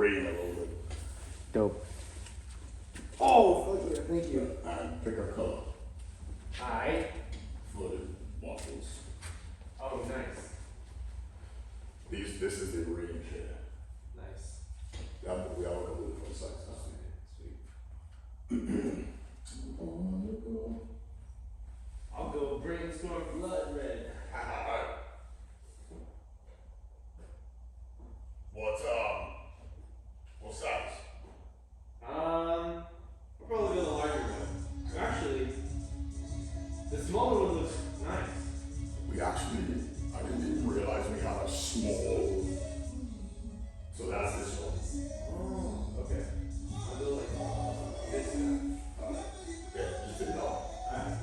rain a little bit. Dope. Oh, fuck yeah, thank you. And pick a color Alright. for the waffles. Oh, nice. This is the range here. Nice. We have a couple of different sizes. Sweet. I'll go brainstorm blood red. What size? I'll probably go the larger one. Actually, the smaller one looks nice. I didn't even realize we had a small. So that's this one. Oh, okay. I'll go like this guy. Yeah, just did it all. Alright.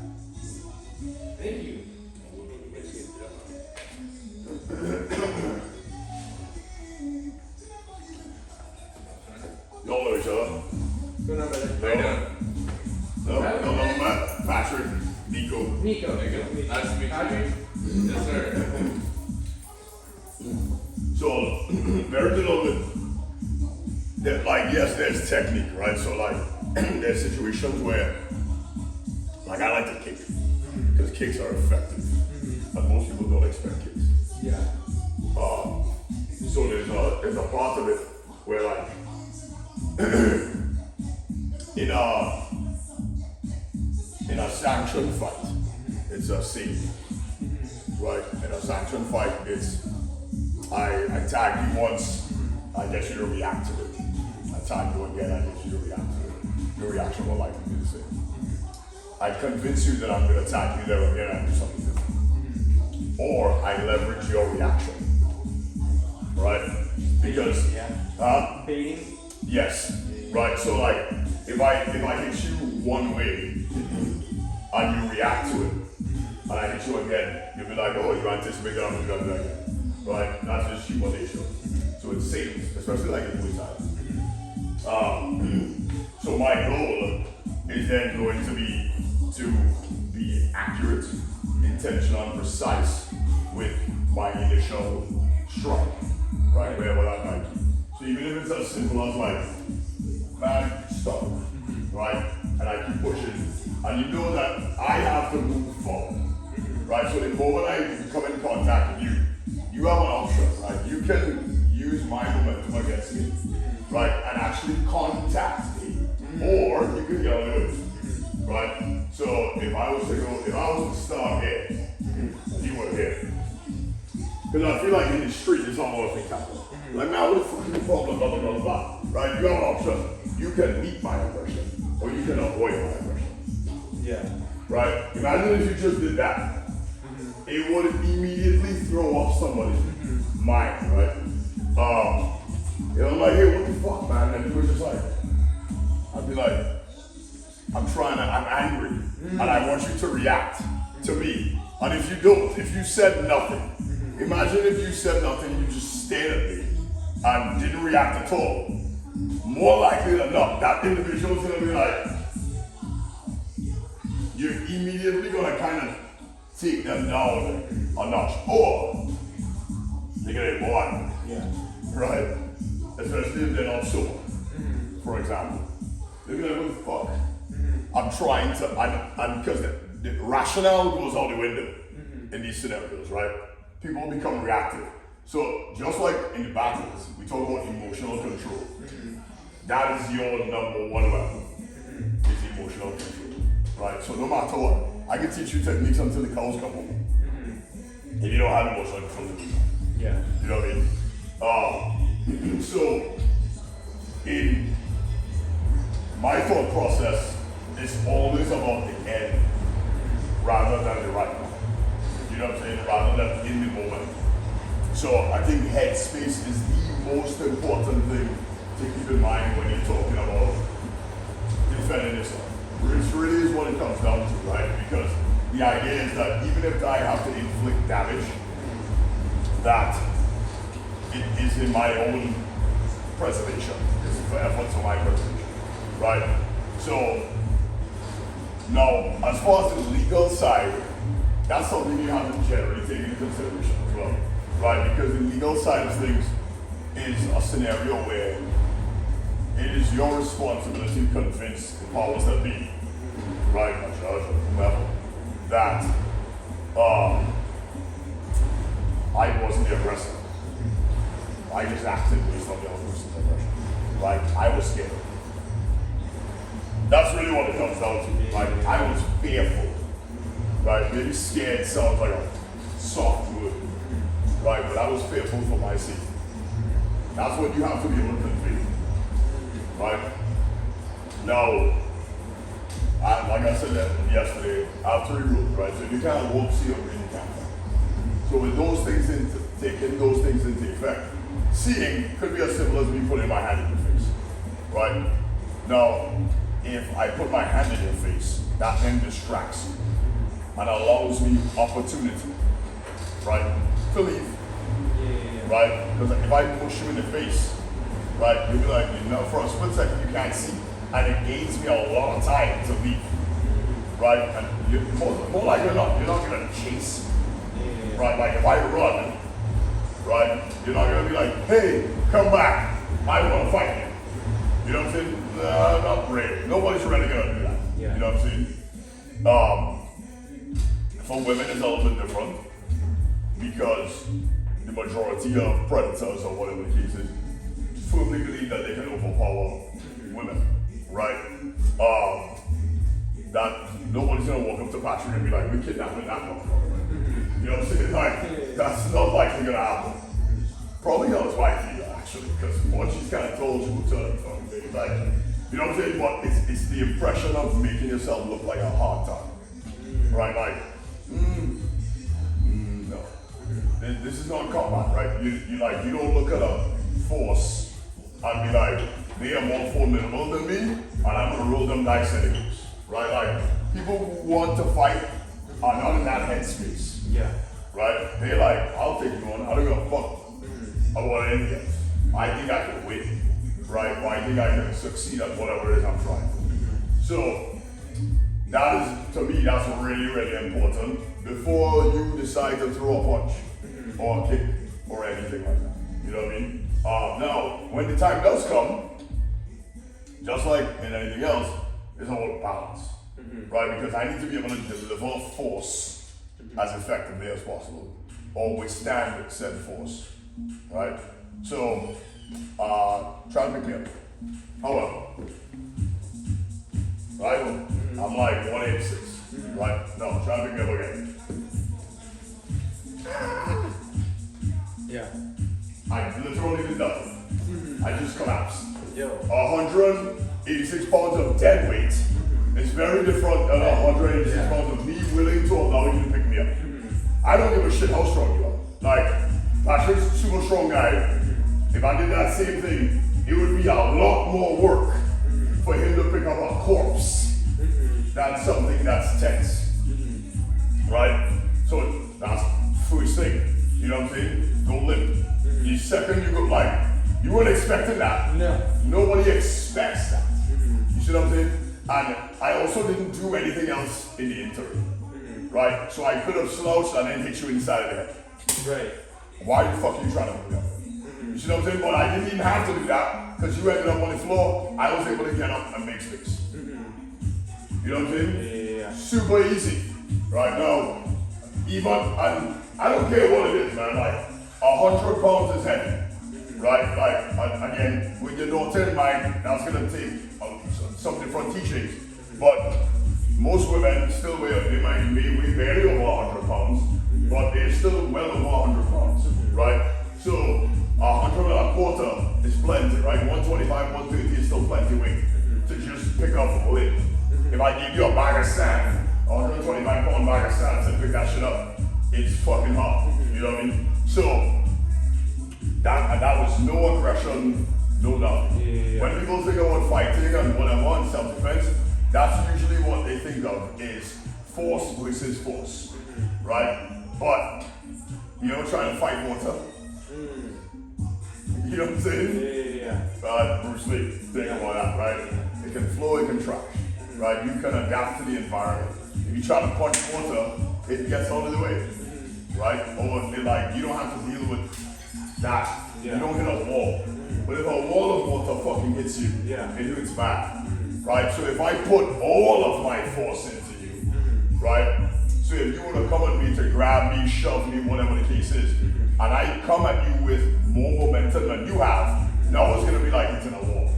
Thank you. Y'all know each other. Good number. No, man. Patrick, Nico. Nico. Nice to meet you. Patrick? Yes, sir. So there's a little bit that, like, yes, there's technique, right? So like there's situations where like I like to kick because kicks are effective, but most people don't expect kicks. Yeah. So there's a part of it where like in a sanctioned fight, it's a safety, right? In a sanctioned fight, it's I tag you once, I get you to react to it. I tag you again, I get you to react to it. Your reaction will likely be the same. I convince you that I'm going to tag you there again and do something different. Or I leverage your reaction, right? Because, Baiting? yes, right? So like, if I hit you one way and you react to it, and I hit you again, you'll be like, oh, you anticipate that I'm going to do that again. Right? That's just human nature. So it's safe, especially like in Muay Thai. So my goal is then going to be accurate, intentional, and precise with my initial strike, right? Wherever that might be. So even if it's as simple as like, man, stop, right? And I keep pushing, and you know that I have to move forward, right? So the moment I come in contact with you, you have an option, right? You can use my momentum against me, right? And actually contact me. Or you can get away with it, right? So if I was to start here, you were here. Because I feel like in the street, it's almost encounter. Like, now what the fuck is the problem, blah, blah, blah, blah, right? You have an option. You can meet my aggression, or you can avoid my aggression. Yeah. Right? Imagine if you just did that. It would immediately throw off somebody's mind, right? I'm like, hey, what the fuck, man? And you were just like, I'd be like, I'm angry, and I want you to react to me. And if you don't, if you said nothing, imagine if you said nothing, you just stared at me and didn't react at all. More likely than not, that individual's gonna be like, you're immediately gonna kind of take them down a notch. Or they're gonna be bored. Yeah. Right? Especially if they're not sober, for example. They're gonna go, fuck. I'm trying to, and because the rationale goes out the window in these scenarios, right? People become reactive. So just like in the battles, we talk about emotional control. That is your number one weapon, is emotional control, right? So no matter what, I can teach you techniques until the cows come home. If you don't have emotional control, Yeah. you know what I mean? So in my thought process, it's always about the end rather than the right now. You know what I'm saying? Rather than in the moment. So I think headspace is the most important thing to keep in mind when you're talking about defending yourself. Which really is what it comes down to, right? Because the idea is that even if I have to inflict damage, that it is in my own preservation. It's for efforts for my preservation, right? So now, as far as the legal side, that's something you have to generally take into consideration as well, right? Because the legal side of things is a scenario where it is your responsibility to convince the powers that be, right, a judge or whomever, that I wasn't the aggressor. I just acted based on the other person's aggression. Like, I was scared. That's really what it comes down to. Like, I was fearful. Right? Maybe scared sounds like a soft word. Right? But I was fearful for my safety. That's what you have to be able to convey. Right? Now, like I said yesterday, I have 3 rules, right? So if you can't walk, see, or read, you can't fight. So with those things taking those things into effect, seeing could be as simple as me putting my hand in your face, right? Now, if I put my hand in your face, that then distracts you and allows me opportunity, right, to leave, right? Because if I push you in the face, right, you'll be like, you know, for a split second you can't see, and it gains me a lot of time to leave, right? And you're more likely than not, you're not gonna chase, right? Like if I run, right, you're not gonna be like, hey, come back, I wanna fight you. You know what I'm saying? Not really. Nobody's really gonna do that. Yeah. You know what I'm saying? For women it's a little bit different because the majority of predators or whatever the case is firmly believe that they can overpower women, right? That nobody's gonna walk up to Patrick and be like, we're kidnapping that motherfucker. You know what I'm saying? Like, that's not likely gonna happen. Probably not his wife either, actually, because what she's kind of told you to fucking thing. Like, you know what I'm saying? But it's the impression of making yourself look like a hard time, right? Like, no, this is not combat, right? You don't look at a force and be like, they are more formidable than me, and I'm gonna roll them dice anyways, right? Like, people who want to fight are not in that headspace, right? They're like, I'll take you on. I don't give a fuck about anything else. I think I can win, right? Or I think I can succeed at whatever it is I'm trying to do. So that is, to me, that's really, really important before you decide to throw a punch or a kick or anything like that. You know what I mean? Now, when the time does come, just like in anything else, it's all balance, right? Because I need to be able to deliver force as effectively as possible or withstand said force. Right? So, try to pick me up. However, right? I'm like 186, right? No, try to pick me up again. Yeah. I literally did nothing. I just collapsed. Yo. 186 pounds of dead weight is very different than 186 pounds of me willing to allow you to pick me up. I don't give a shit how strong you are. Like, Patrick's a super strong guy. If I did that same thing, it would be a lot more work for him to pick up a corpse than something that's tense. Right? So that's first thing. You know what I'm saying? Go limp. The second you go, like, you weren't expecting that. No. Nobody expects that. You see what I'm saying? And I also didn't do anything else in the interim. Right? So I could have slouched and then hit you inside of the head. Right. Why the fuck are you trying to do that? You see what I'm saying? But I didn't even have to do that because you ended up on the floor. I was able to get up and make space. You know what I'm saying? Yeah. Super easy. Right now, even, and I don't care what it is, man. Like, 100 pounds is heavy. Right? Like, again, with your daughter in mind, that's going to take some different teachings. But most women still weigh, they might weigh barely over 100 pounds. But they're still well over 100 pounds, right? So 125 is plenty, right? 125, 130 is still plenty weight to just pick up a lid. If I give you a bag of sand, 125 pound bag of sand to pick that shit up, it's fucking hard. You know what I mean? So that was no aggression, no nothing. When people think about fighting and whatever and self-defense, that's usually what they think of is force versus force, right? But you ever try to fight water? You know what I'm saying? Yeah. Bruce Lee, think about that, right? It can flow, it can trash, right? You can adapt to the environment. If you try to punch water, it gets out of the way, right? Or like you don't have to deal with that. You don't hit a wall, But if a wall of water fucking hits you, Yeah. it hits back. Right? So if I put all of my force into you, right? So if you were to come at me to grab me, shove me, whatever the case is, and I come at you with more momentum than you have, now it's gonna be like hitting a wall.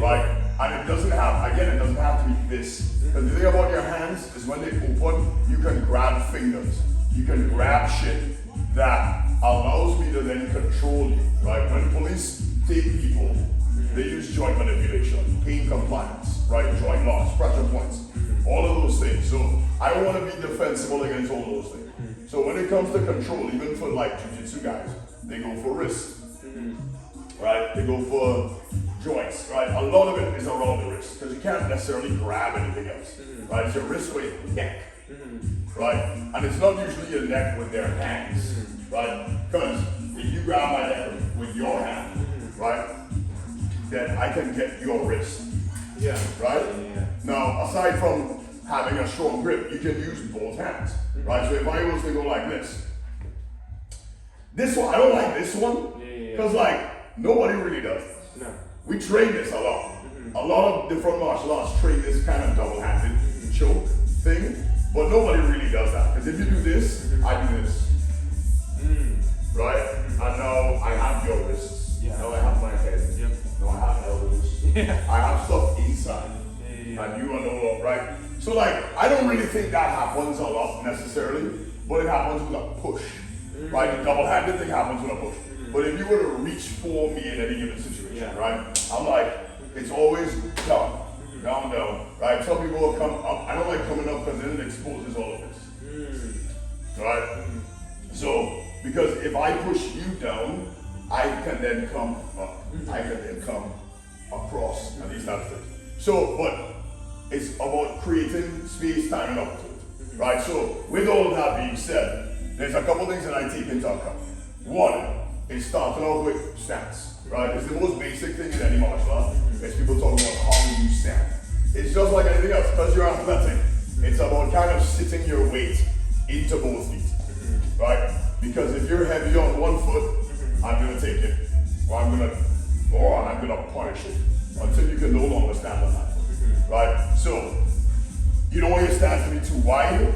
Right? And it doesn't have to be this. Because the thing about your hands is when they open, you can grab fingers. You can grab shit that allows me to then control you. Right? When police take people, they use joint manipulation, pain compliance, right? Joint loss, pressure points, all of those things. So I want to be defensible against all those things. So when it comes to control, even for like jiu-jitsu guys, they go for wrist, right? They go for joints, right? A lot of it is around the wrist because you can't necessarily grab anything else, right? It's your wrist with your neck, right? And it's not usually your neck with their hands, right? Because if you grab my neck with your hand, right, then I can get your wrist, Yeah. right? Yeah. Now, aside from having a strong grip, you can use both hands, right? So if I was to go like this one, I don't like this one, because like, nobody really does. No. We train this a lot. A lot of different martial arts train this kind of double-handed choke thing, but nobody really does that. Because if you do this, I do this, right? And now I have your wrists. Yeah. Now I have my head. Yep. Now I have elbows. Yeah. I have stuff inside. Yeah. And you are no longer, right? So like, I don't really think that happens a lot necessarily, but it happens with a push, right? The double-handed thing happens with a push. But if you were to reach for me in any given situation, right? I'm like, it's always down, down, right? Some people will come up. I don't like coming up because then it exposes all of this, right? So, because if I push you down, I can then come up. I can then come across and these types of things. So, but it's about creating space, time, and opportunity, right? So, with all that being said, there's a couple things that I take into account. One is starting off with stance, right? It's the most basic thing in any martial art. It's people talking about how you stand. It's just like anything else, because you're athletic. It's about kind of sitting your weight into both feet, right? Because if you're heavy on one foot, I'm gonna take it, or I'm gonna punish it until you can no longer stand on that foot, right? So you don't want your stance to be too wide,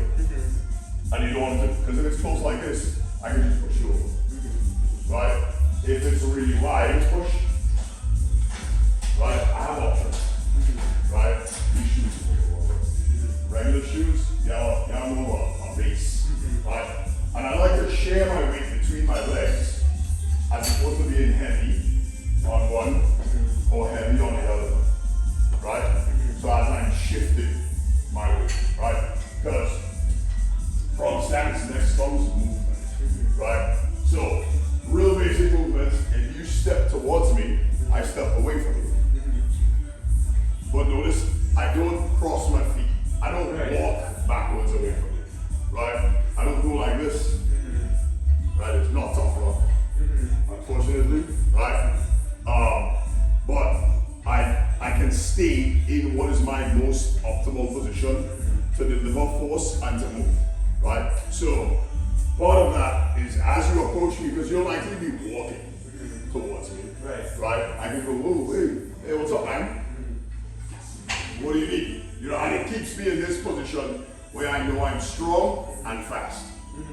and you don't want it to, because if it's close like this, I can just push you over, right? If it's really wide, push, right? I have options, right? These shoes, regular shoes, yeah, more a base, right? And I like to share my weight between my legs as opposed to being heavy on one or heavy on the other, right? So as I'm shifting my weight, right? Because from stance next comes movement, right? So real basic movements, if you step towards me, I step away from you. But notice, I don't cross my feet. I don't walk backwards away from you, right? I don't go like this, right? It's not tough love, unfortunately, right? But I can stay in what is my most optimal position to deliver force and to move, right? So part of that is as you approach me, because you'll likely be walking towards me, right? I can go, whoa, hey, what's up, man? What do you need? You know, and it keeps me in this position where I know I'm strong and fast,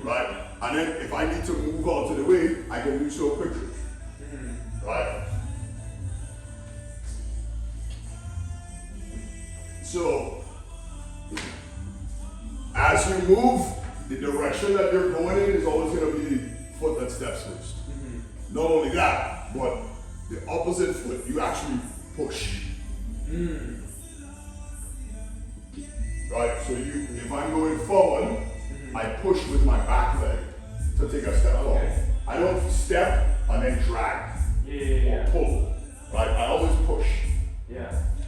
right? And then if I need to move out of the way, I can do so quickly, right? So, as you move, the direction that you're going in is always going to be the foot that steps first. Not only that, but the opposite foot, you actually push. Right? So if I'm going forward, I push with my back leg to take a step forward. I don't step and then drag or pull. Right? I always push.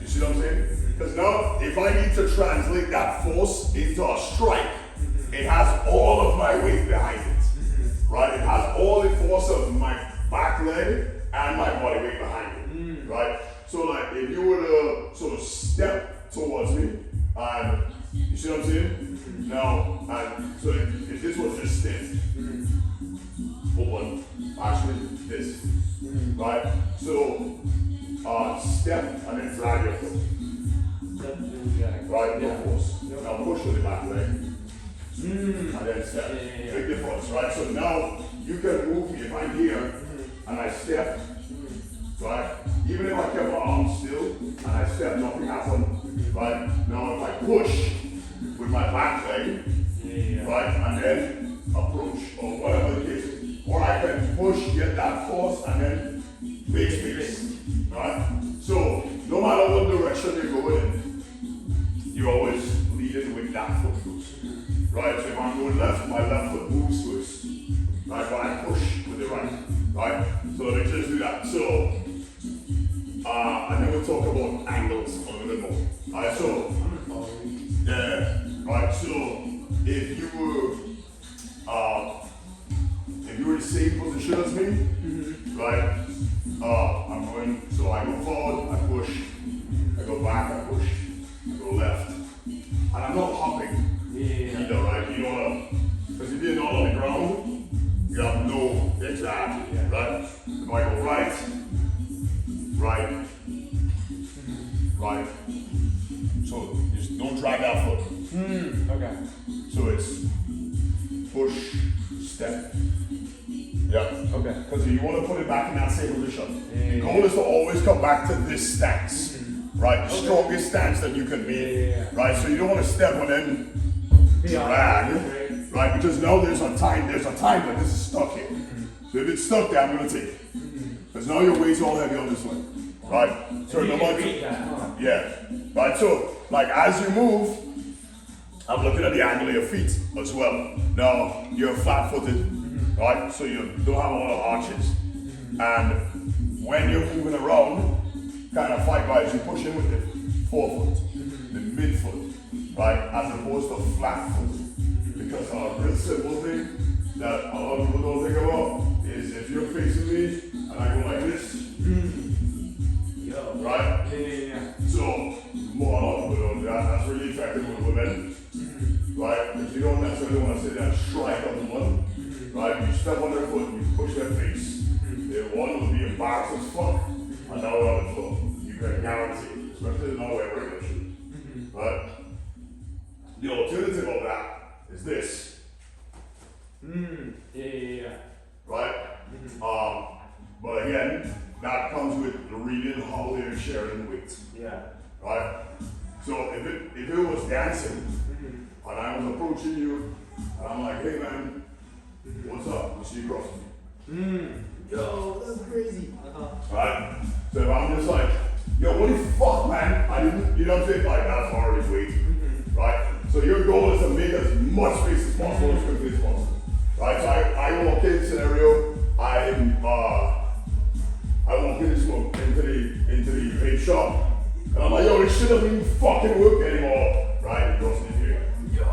You see what I'm saying? Because now, if I need to translate that force into a strike, it has all of my weight behind it. Right? It has all the force of my back leg and my body weight behind it. Right? So like if you were to sort of step towards me, and you see what I'm saying? Now, and so if this was just stiff, open, actually this, right? So, step and then flag your foot, right? No force. Now push with the back leg, and then step. Big difference, right? So now you can move me if I'm here and I step, right? Even if I kept my arms still and I step, nothing happened, right? Now if I push with my back leg, right, and then approach or whatever the case is, or I can push, get that force, and then make space, right? So no matter what direction you're going in, you're always leading with that foot first, right? So if I'm going left, my left foot moves first, right? But I push with the right, right? So let's just do that. So, and then we'll talk about angles a little bit more. Alright, so, yeah, right, so if you were the same position as me, right, I'm going, so I go forward, I push, I go back, I push, I go left, and I'm not hopping either, right? You don't wanna, because if you're not on the ground, you have no exactly, right? If I go right, right, right. So just don't drag that foot. Okay. So it's push, step. Yeah. Okay. Because you want to put it back in that same position. The goal is to always come back to this stance, right? The strongest stance that you can be, right? So you don't want to step and then drag, right? Because now there's a time that this is stuck here. So if it's stuck there, I'm going to take it. Because now your weight's all heavy on this one, right? So number two, yeah, right. So like as you move, I'm looking at the angle of your feet as well. Now you're flat-footed, right? So you don't have a lot of arches, and when you're moving around, kind of fight-wise, you push in with the forefoot, the midfoot, right, as opposed to flat foot. Because a real simple thing that a lot of people don't think about is if you're facing me and I go like this, right? So, more a lot of people don't do that. That's really effective with women, right? Because you don't necessarily want to sit there and strike on one, right? You step on their foot, you push their face. The one will be embarrassed as fuck, and now we're on the floor. You can guarantee, especially in our way regular shoes, right? The alternative of that is this. Right? But again, that comes with reading how they're sharing weight. Yeah. Right? So if it was dancing and I was approaching you and I'm like, hey man, what's up? You see across me. Yo, that's crazy. Right? So if I'm just like, yo, what the fuck man? I didn't, you know what I'm saying? Like that's already weight. Right? So your goal is to make as much space as possible as quickly as possible. Right? So I walk in scenario, I walk into the vape shop, and I'm like, yo, this shit doesn't even fucking work anymore. Right? He goes in here. Yo.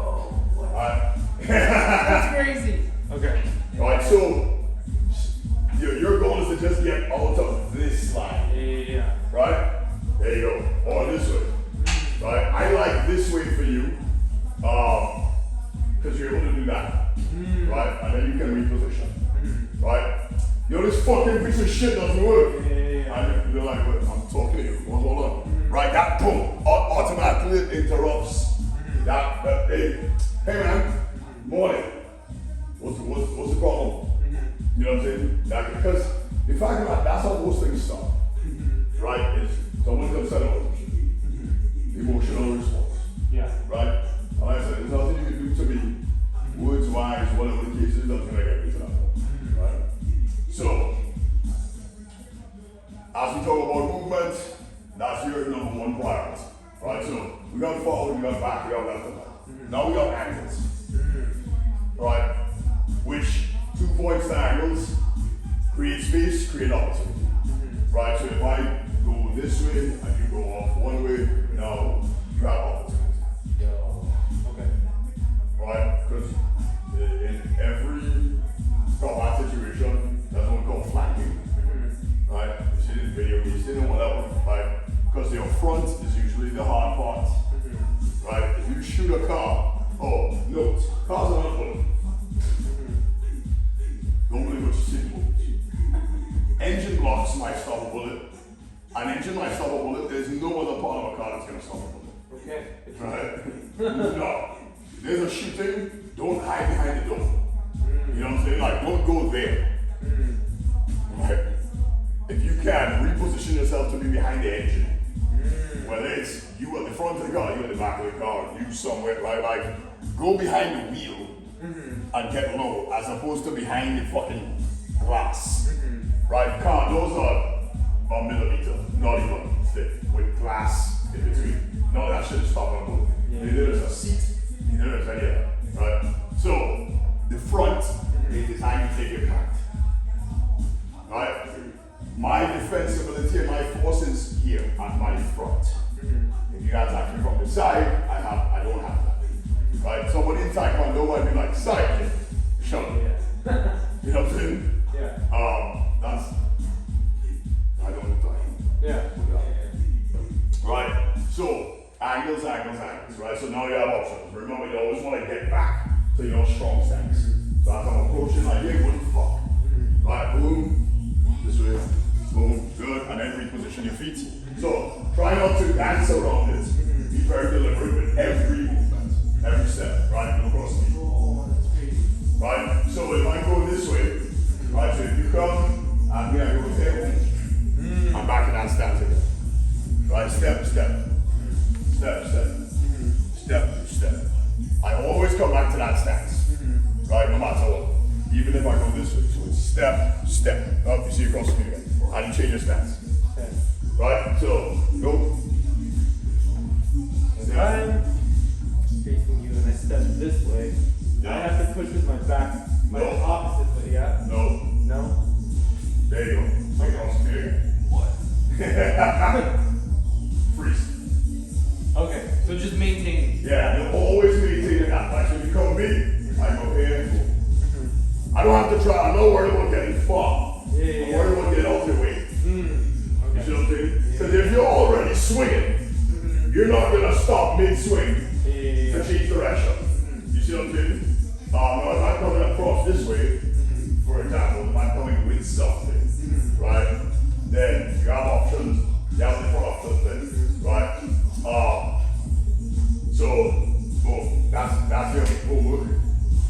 Right? That's crazy. Okay. Right, so your goal is to just get out of this slide. Yeah. Right? There you go. Or this way. Right? I like this way for you. Because you're able to do that. Right? And then you can reposition. Right? Yo, this fucking piece of shit doesn't work. And you're like, wait, I'm talking to you. Hold on. Right? That boom automatically interrupts. That hey man, morning. What's the problem? You know what I'm saying? That, because the fact that that's how most things start. Right? Is someone's upset about it. Emotional response. Yeah. Right? And like I said, there's nothing you can do to me, words wise, whatever the case is, that's gonna get me to that point. Right? So, as we talk about movement, that's your number one priority. Right? So, we got forward, we got back, we got left and right. Now we got angles. Right? Which 2 points to angles create space, create opportunity. Right? So if I go this way and you go off one way, now you have opportunity. Okay. Right? Because in every combat situation, that's what we call flanking. Right? You see this video, you see it whatever, right? Because your front is usually the hard part. Right? If you shoot a car, note, cars are not bullet. Don't believe what you see in movies. stop a bullet, there's no other part of a car that's gonna stop a bullet. Okay. Right? No. There's a shooting, don't hide behind the door. You know what I'm saying? Like, don't go there. Right? If you can, reposition yourself to be behind the engine. Whether it's you at the front of the car, you at the back of the car, you somewhere, right? Like, go behind the wheel and get low, as opposed to behind the fucking glass. Right? Car doors are a millimeter, not even thick, with glass in between. No, that shit is stopping a bullet. Neither is a seat, neither is any of that. Right? So, the front is designed to take impact. Right? My defensibility and my force is here at my front. If you guys attack me from the side, I don't have that. Right? Somebody in Taekwondo might be like, side kick, shove. You know what I'm saying? That's, I don't know. Right? So, angles, right? So now you have options. Remember, you always want to get back to your strong stance. So as I'm approaching, like, yeah, what the fuck? Right, boom, this way, boom, good, and then reposition your feet. So, try not to dance around it. Be very deliberate with every movement, every step, right? No cross me. Right? So, if I go this way, right, so if you come, and me, I go here, I'm back in that stance again. Right, step. I always come back to that stance. Right, no matter what. Even if I go this way. So it's step. Oh, you see across the again. And you change your stance. Right, so go. If I'm facing you and I step this way, I have to push with my back, my opposite way, yeah? No. There you go. Across the again. What? Freeze. Okay, so just maintain. Yeah, you'll always maintain that. Like, so if you come me, I go here and go. I don't have to try, I'm not worried about getting far. I'm worried about getting off your way. You see what I'm saying? Because if you're already swinging, you're not going to stop mid-swing to change direction. You see what I'm saying? Now, if I'm coming across this way, for example, if I'm coming with something, right, then you have options. You have different options then, right? So, boom, that's your homework.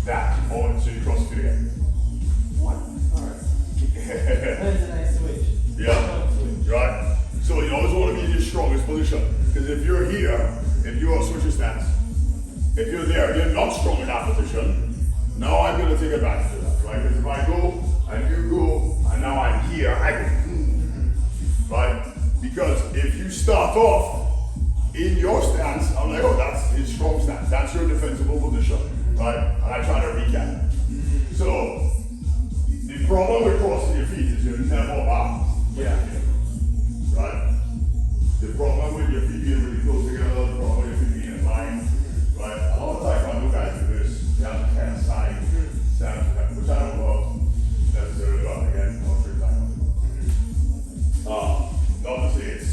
That, so you cross the feet again. One. Alright. That's a nice switch. Yeah, right? So you always want to be in your strongest position. Because if you're here, if you're a switcher stance, if you're there, you're not strong in that position, now I'm going to take advantage of that, right? Because if I go, and you go, and now I'm here, I can, right? Because if you start off in your stance, I'm like, oh, that's his strong stance. That's your defensible position, right? And I try to recap. So, the problem with crossing your feet is you're never up. Right? The problem with your feet being really close together, the problem with your feet being in line, right? A lot of Taekwondo guys do this. They have to kind of side, which I don't love necessarily about again, not sure not to say it's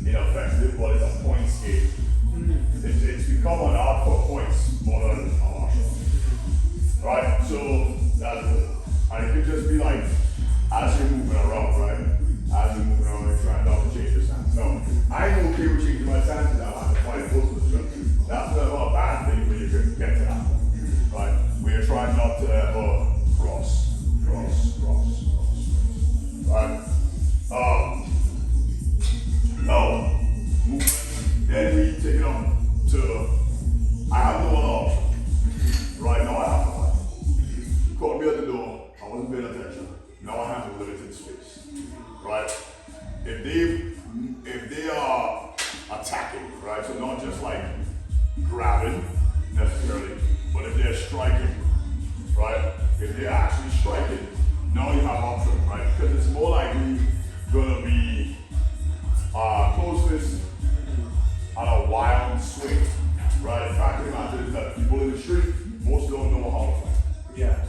ineffective, but it's a points game. It's become an art for points more than a martial. Right? So that's it. And it could just be like, as you're moving around, right? As you're moving around, you're trying not to change your stance. No, I'm okay with changing my stance, and I have to find a close position. That's never a bad thing when you can get to that point, right? We're trying not to ever cross. Right? Now, then we take it up to, I have no other option. Right now I have to fight. You caught me at the door, I wasn't paying attention. Now I have a limited space. Right? If they are attacking, right? So not just like grabbing necessarily, but if they're striking, right? If they're actually striking, now you have options, right? Because it's more likely gonna be close fist and a wild swing, right? The fact of the matter is that people in the street, most don't know how to fight.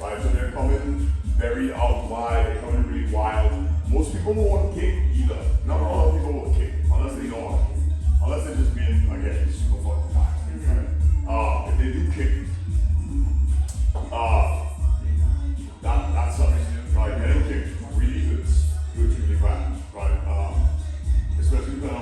Right? So they're coming very out wide, they're coming really wild. Most people won't kick either. Not a lot of people will kick unless they know how to kick. Unless they're just being, again, super fucking fast. Right? If they do kick, that sucks. Right? Getting kicked really hurts. Hurts really bad. Right? Especially depending on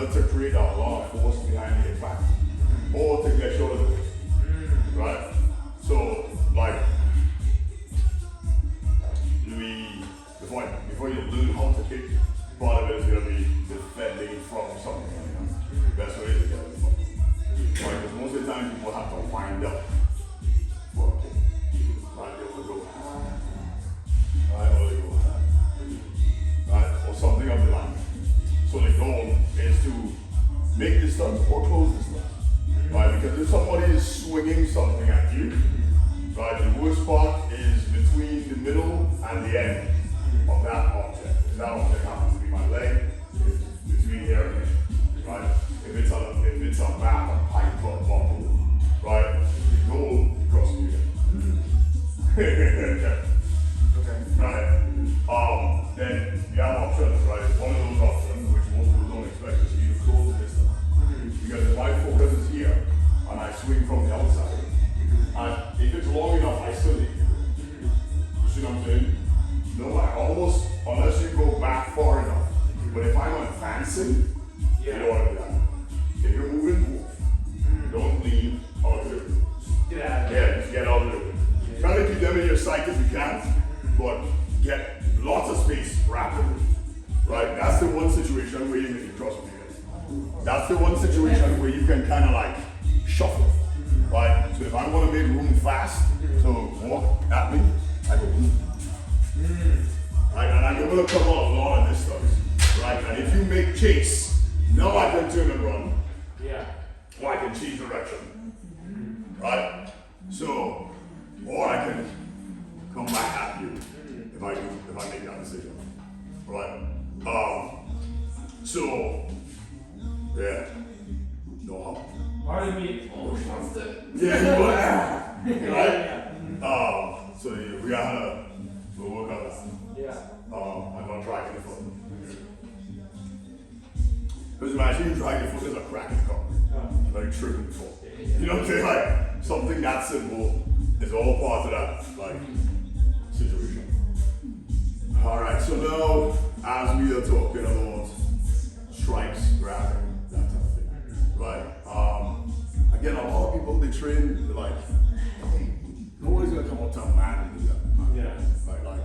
order to create a lot of force behind the impact or to get short of it. Right? So, like, before you learn how to kick, part of it is going to be defending from something. The best way is to get it from. Right? Because most of the time people have to wind up for a kick. Right? They will go right, or they go right, or something of the line. So the goal is to make distance or close distance. Right? Because if somebody is swinging something at you, right, the worst part is between the middle and the end of that object. If that object happens to be my leg, it's between here and here. Right? If it's a map, a pipe, or a bottle, right, the goal is crossing you. Okay. Right? Then you have options, right? One of those options, which most people don't expect, is you close the distance. Because if my focus is here, and I swing from the outside, and if it's long enough, I still need to do it. You see what I'm saying? No, I almost, unless you go back far enough. But if I'm advancing, you don't want to do that. If you're moving, move. Don't lean out of the way. Get out of Yeah, just get out of the way. Try to keep them in your sight if you can, but get lots of space rapidly. Right? That's the one situation where you can trust me. That's the one situation where you can kind of like shuffle. Right? So if I want to make room fast, so walk at me, I go boom. Right? And I'm going to cover a lot of this stuff. Right? And if you make chase, now I can turn and run. Yeah. Or I can change direction. Right? So, or I can come back at you if I make that decision. Right? So, yeah. No help. Pardon me. Oh, that's it. Yeah, you would. Right? So we gotta we'll work on that. Yeah. I'm not dragging the foot. Because imagine you drag your foot, there's a crack in the car. Like tripping before. You know what I'm saying? Like something that simple is all part of that like situation. Alright, so now as we are talking about strikes, grabbing, that type of thing. Right? Again, a lot of people they train like nobody's gonna come up to a man and do that. Yeah. Right,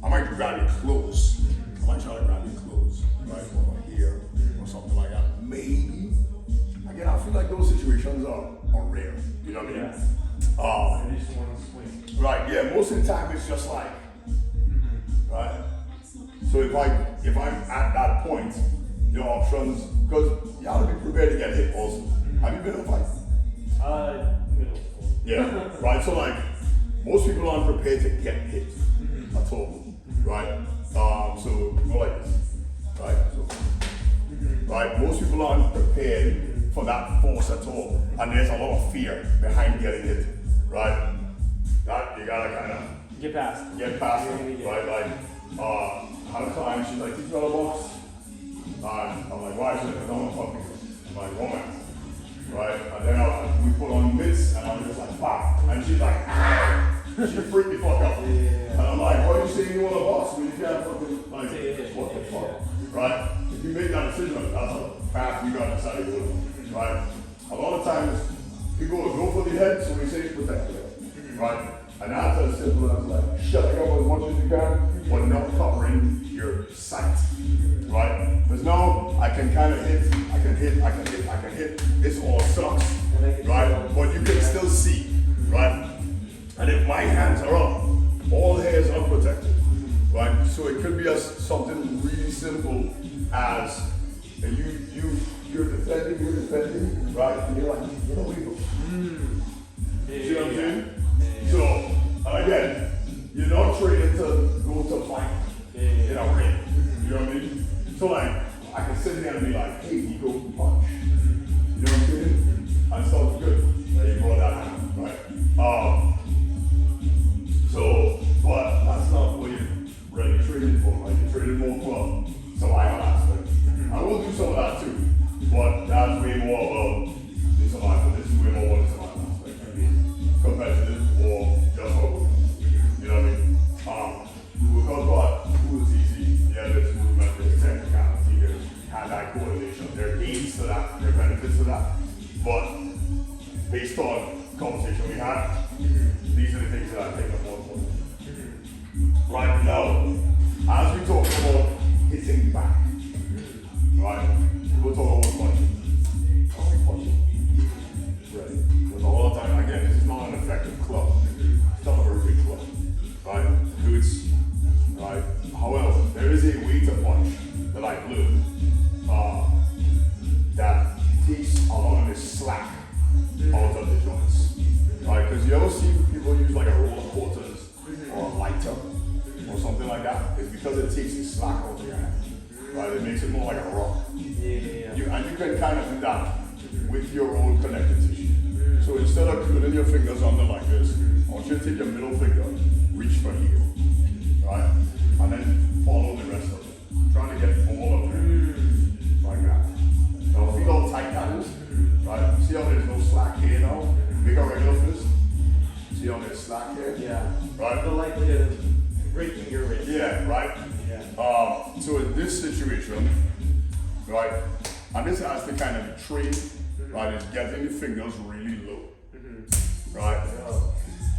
I might grab your clothes. I might try to grab your clothes, right? Or here, or something like that. Maybe. Again, I feel like those situations are rare. You know what I mean? I just want to swing. Right, yeah, most of the time it's just like, right? So if I'm at that point, your options, because you have to be prepared to get hit also. Have you been in a fight? Middle school. Yeah, right, so like, most people aren't prepared to get hit at all, right? So go like this, right? So, right, most people aren't prepared for that force at all, and there's a lot of fear behind getting hit, right? That you gotta kind of Get past. it, right? Like, how the time she's like, teach me how to box. I'm like, why? She's like, I don't want to fuck you. I'm like, romance, right? And then we put on mitts, and I'm just like, pop, and she's like, ah. She freaked the fuck out. And I'm like, why are you saying you want to box when you can't fucking, like, what the fuck, right? If you make that decision, that's a path you gotta decide to go on, right? A lot of times, people will go for the head, so we say protect the head, right? And that's as simple as like, shutting up as much as you can, but not covering your sight, right? Because now, I can kind of hit, I can hit, this all sucks, right? But you can still see, right? And if my hands are up, all hair is unprotected, right? So it could be something really simple as you're defending, right? And you're like, you know, you see what I'm saying? So again, you're not trained to go to fight in a ring. You know what I mean? So like, I can sit there and be like, hey, Nico, punch. You know what I'm saying? And stuff's good. There you go, that hand, right? So, but that's not what you're really training for, right? You're training more for survival aspect. I will do some of that too, but that's way more of the survival. This is way more of the survival aspect. Maybe competitive or just for you know what I mean? We will talk about who is easy, yeah, there's movement, there's technicality, there's hand-eye coordination. something like that is because it takes the slack out of your hand. Right? It makes it more like a rock. Yeah. And you can kind of do that with your own connective tissue. So instead of putting your fingers under like this, I want you to take your middle finger, reach for here, right? And then follow the rest of it. Trying to get all of it, like that. Now feel how tight that is, right? See how there's no slack here now? Make a regular fist. See how there's slack here? Yeah. Right? The likelihood of breaking your wrist. Yeah, right? Yeah. So in this situation, right, and this has to kind of be trained, right, is getting the fingers really low, right?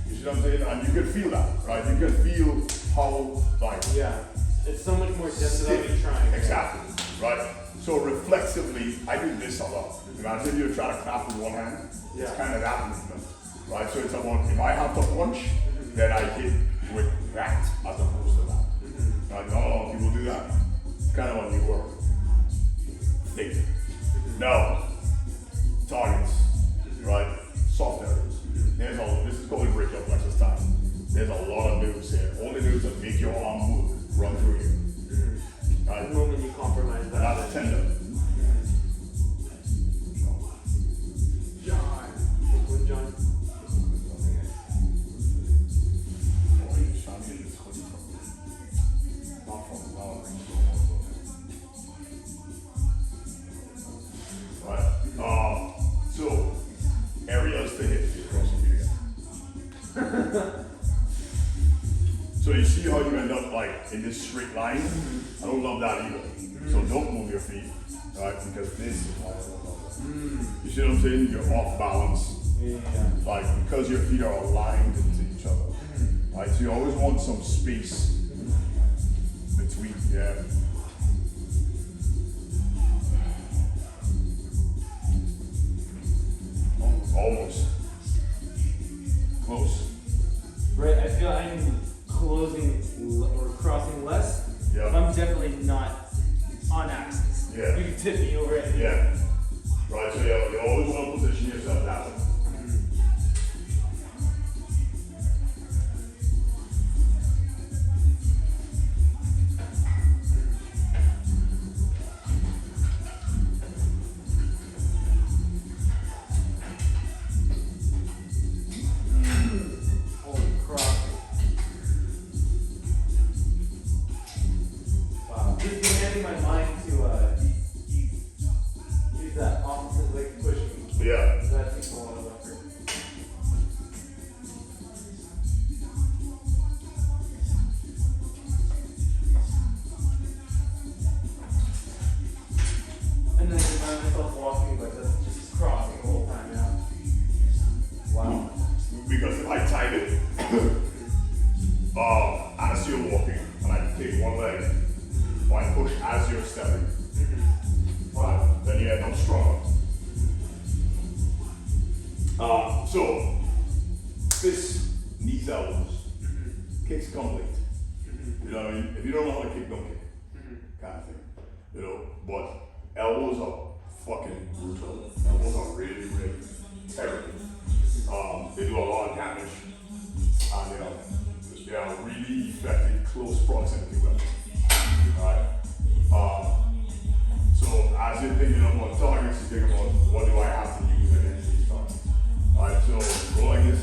You see what I'm saying? And you can feel that, right? You can feel how, like, Yeah. It's so much more dense without you trying. exactly, right? So reflexively, I do this a lot. Imagine you're trying to clap with one hand, it's kind of that movement, right? So it's about, if I have to punch, then I hit with that as opposed to that. Right? Not a lot of people do that. It's kind of a new world thing. Now, targets, right? Soft areas. This is called brachial plexus time. There's a lot of nerves here. All the nerves that make your arm move run through here. Right? The moment you compromise that. That's tender. John. When John. Oh, he's trying to get this hoodie from me. Not from the lower range. Right. So areas to hit across the again. So you see how you end up like in this straight line? I don't love that either. So don't move your feet, right? Because this is why I don't love that. You see what I'm saying? You're off balance. Yeah. Like because your feet are aligned into each other. Right? So you always want some space between, yeah. Almost. Close. Right, I feel I'm closing or crossing less. Yeah. I'm definitely not on axis. Yeah. You can tip me over it. Yeah. Right, so you always want to position yourself that way. Holy crap. Wow. Just demanding my mind to use that opposite leg to push me. Yeah. That takes a lot of effort. And then I can find myself walking like this, just crossing the whole time now. Wow. Because if I time it, as you're walking, and I take one leg, or I push as you're stepping, right, then you end up stronger. So, fists, knees, elbows, kicks complete. You know what I mean? If you don't know how to kick, don't kick, kind of thing. You know, but elbows are fucking brutal. Elbows are really, really terrible. They do a lot of damage, and they are really effective close proximity weapons. Alright? So as you're thinking about targets, you think about what do I have to use against these targets. Alright, so go like this.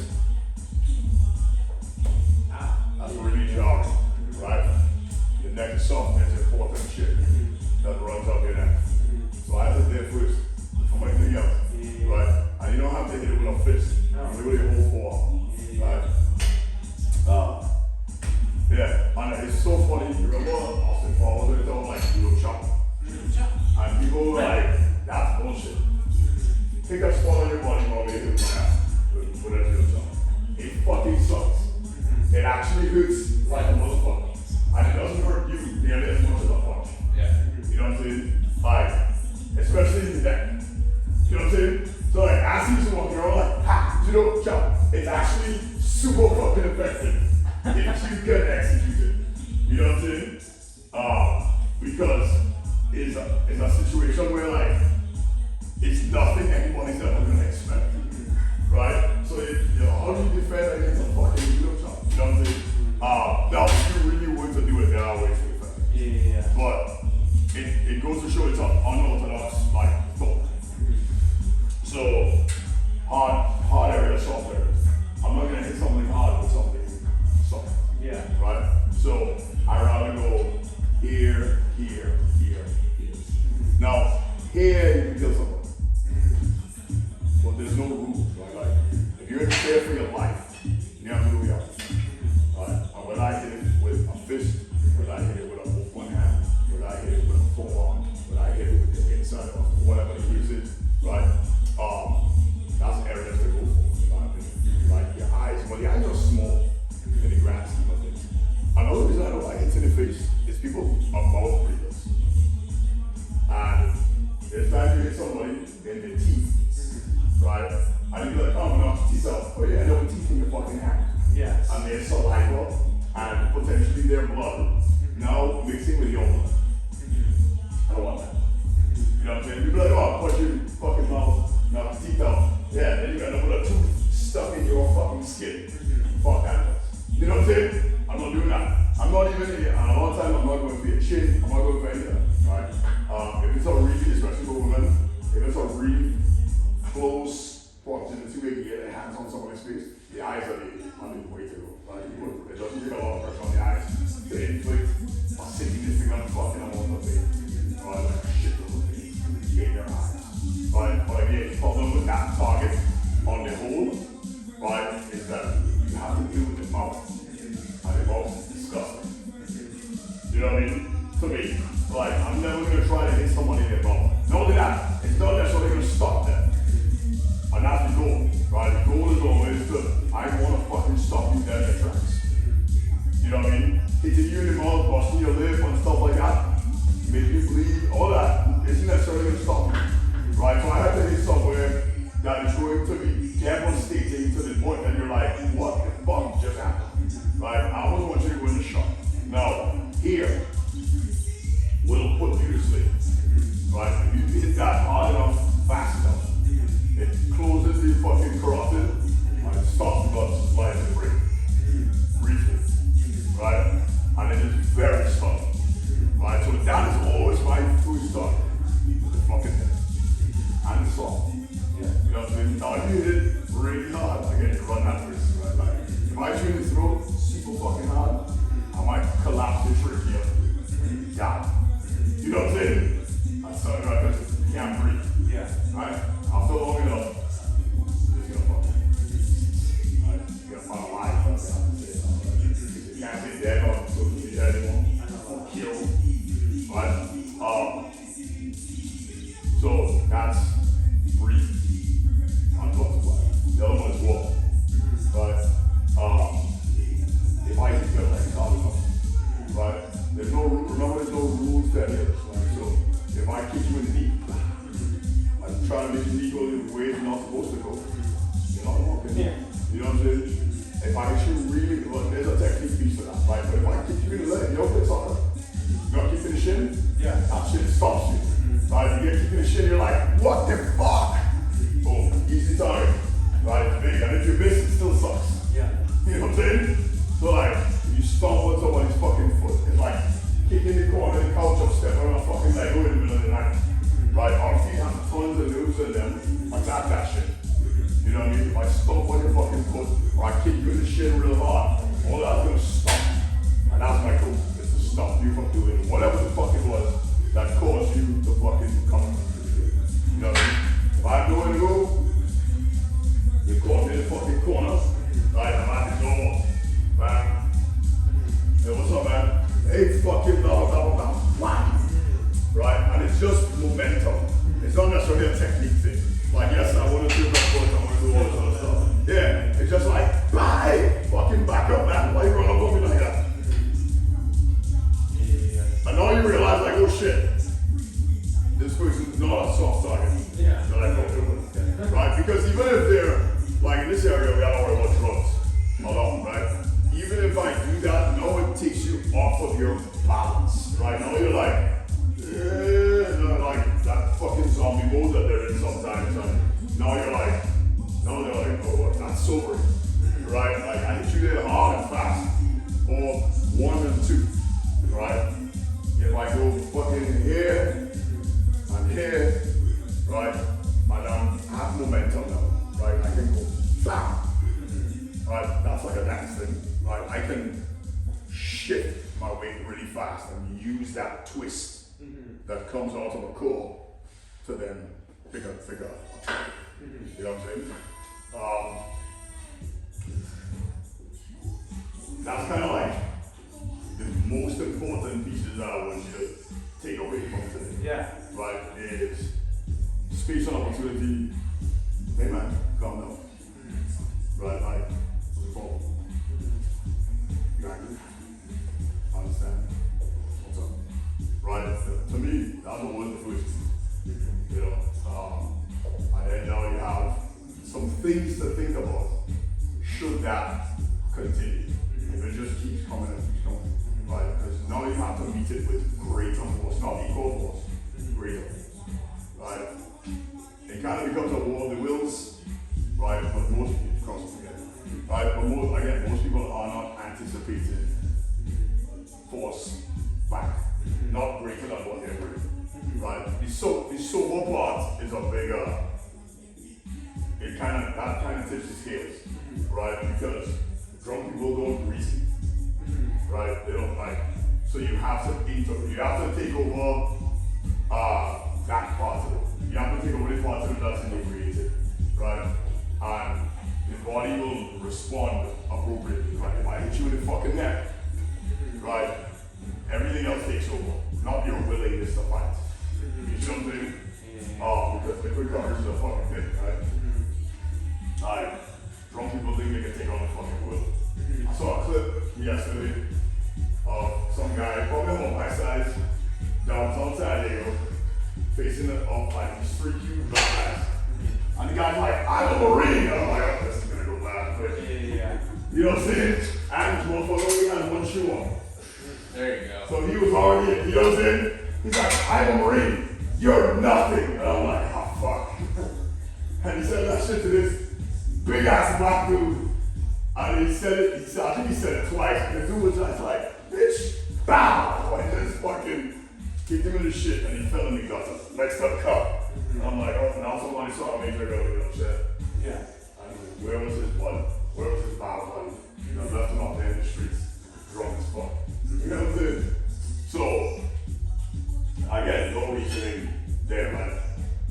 That's really jarring, right? Your neck is soft, there's important shit that runs up your neck. So I have to there first before anything else, right? And you don't have to hit it with a fist. You do it with your whole forearm, right? Yeah, and it's so funny. Remember Austin Powers when they talk like judo chop? And people were like, that's bullshit. Take a spot on your body while they hit my ass with a judo chop. It fucking sucks. It actually hurts like a motherfucker. And it doesn't hurt you nearly as much as a punch. Yeah. You know what I'm saying? Like, especially in the neck. You know what I'm saying? So like, as he's walking around like, ha, judo chop. It's actually super fucking effective if you can execute it. You know what I'm saying? Because it's a situation where like, it's nothing anybody's ever gonna expect. Right? So how do you defend against a fucking judo chop? You know what I'm saying? Now if you really want to do it it goes to show it's an unorthodox like thought. So hard area, soft area. I'm not gonna hit something hard with something soft. Yeah. Right? So I rather go here, here, here, here. Now here you can kill someone. But there's no rules, right? Like if you're in fear for your life, you have to do your right? And whether I hit it with a fist, whether I hit it with one hand, whether I hit it with a forearm, whether I hit it with the inside of whatever the use is, right? That's areas to go for, in my opinion. Like your eyes, well, the eyes are small in the grand scheme of things. Another reason I don't like hitting the face is people are mouth breathers. And there's times you hit somebody in the teeth, right? And you're like, oh, no, teeth out. Oh, yeah, no teeth in your fucking hand. Yes. And their saliva and potentially their blood now mixing with your blood. I don't want that. You know what I'm saying? People are like, oh, punch your fucking mouth, knock your teeth out. Yeah, then you got another tooth stuck in your fucking skin. Fuck that. You know what I'm saying? I'm not doing that. I'm not even in here. And a lot of time I'm not going for your chin. I'm not going for any of that. Right? If it's a really, especially for women, if it's a really close proximity where you get your hands on someone's face, the eyes are the way to go. Right? It doesn't take a lot of pressure on the eyes to inflict a significant fucking amount of pain. Right? Like shit load of pain in your eyes. Right? But again, the problem with that target on the whole, right, is that you have to deal with the mouth. And the mouth is disgusting. You know what I mean? To me, like, I'm never going to try to hit somebody in the mouth. Not only that, it's not necessarily going to stop them. And that's the goal, right? The goal is always to, I want to fucking stop you dead in your tracks. You know what I mean? Hitting you in the mouth, busting your lip and stuff like that, make you bleed, all that isn't necessarily going to stop you. Right? So I have to hit somewhere that is going to be devastating to the point that you're like, what the fuck just happened? Right? I always want you to go in the shot. Now, here, will put you to sleep. Right? If you hit that hard enough, fast enough, it closes the fucking carotid and it stops the blood supply in the brain. Briefly. Right? And it is very slow. Right? So that is always my food start. The fucking head. And soft. Yeah. You know what I mean? Now you hit it really hard, again, you run that risk, right? Like, if I shoot the throat super fucking hard, I might collapse the trachea. Yeah. You know what I'm saying? That's something right because you can't breathe. Yeah. Right? After long enough, it's gonna fuck. Right? You're gonna find a lie. You can't say dead on social media anymore. Or kill. Right? So that's breathe. The other one is walk. But if I hit your leg hard enough, right? There's no rules to any of this, right? So if I kick you in the knee, I'm trying to make the knee go the way it's not supposed to go. You're not walking. Yeah. You know what I'm saying? If I shoot really, well, there's a technique piece to that, right? But if I kick you in the leg, you don't play soccer. You got kicked in the shin? Yeah. That shit stops you. Right? You get kicked in the shin, you're like, what the fuck? Boom, easy target. Right? It's big. And if you miss, it still sucks. Yeah. You know what I'm saying? So like, you stomp on somebody's fucking foot. It's like kicking the corner of the couch up, stepping on a fucking Lego in the middle of the night. Right? Our feet have tons of nerves in them. Attack that shit. You know what I mean? If I stomp on your fucking foot, or I kick you in the shin real hard, all that's gonna stop. And that's my goal, is to stop you from doing whatever the fuck it was that caused you to fucking come. You know what I mean? If I'm going to go, you caught me in the fucking corner, right? I'm at the door, man. Hey, what's up, man? Hey, fucking blah, blah, blah, blah. Wow. Right? And it's just momentum. It's not necessarily a technique thing. Like, yes, I want to do that, I want to do all this other stuff. Yeah, it's just like, bye! Fucking back up, man. Why you run up on me like that? Yeah. And now you realize, like, oh shit, this person's not a soft target. Yeah. That I don't do. Right? Because even if they're, like in this area, we don't worry about drugs alone, right? Even if I do that, now it takes you off of your balance, right? Now you're like, like that fucking zombie mode that they're in sometimes, and now you're like, now they're like, oh, that's sobering, right? Like, I hit you there hard and fast, or 1 and 2, right? if I go fucking here and here, right, and I have momentum now, right, I can go bam, right, that's like a dance thing, right, I can shift my weight really fast and use that twist that comes out of a core to then figure out. You know what I'm saying? That's kind of like the most important pieces that I want you to take away from today. Yeah. Right? Is space and opportunity. Hey man, calm down. Right? Like, what's the problem? You angry? Understand? What's up? Right? To me, that's what was the first. You know? And then now you have some things to think about. Should that continue? If it just keeps coming and keeps coming, right? Because now you have to meet it with greater force, not equal force, greater force, right? It kind of becomes a war of the wills, right? But most people cross it together, right? But most people are not anticipating force back, not greater than what they're bringing, right? The sober part is a bigger. That kind of tips the scales, right? Because drunk people don't reason, right? They don't like. So you have to take over that part of it. You have to take over the part of it that's inebriated, right? And the body will respond appropriately, right? If I hit you in the fucking neck, right? Everything else takes over, not your willingness to fight. You see what I'm saying? Because the quick coverage is a fucking thing, right? Like, drunk people think they can take on the fucking world. I saw a clip yesterday of some guy, probably on my size, downtown San Diego, facing it off like these 3 huge guys. And the guy's like, I'm a Marine. I'm like, oh, this is gonna go bad quick. Yeah. You know what I'm saying? And this motherfucker only had one shoe on. There you go. So he was already, you know what I'm saying? He's like, I'm a Marine. You're nothing. And I'm like, oh fuck. And he said that shit to this big ass black dude. And he said it, I think he said it twice. And the dude was just like, bitch, bow. And just fucking kicked him in the shit and he fell in the gutter. Next up, cup. And I'm like, oh, now somebody saw me, they're going to get upset. Yeah. And where was his blood? Where was his bow blood? You know, left him out there in the streets, drunk as fuck. You know what I'm saying? So, again, no reasoning there, man.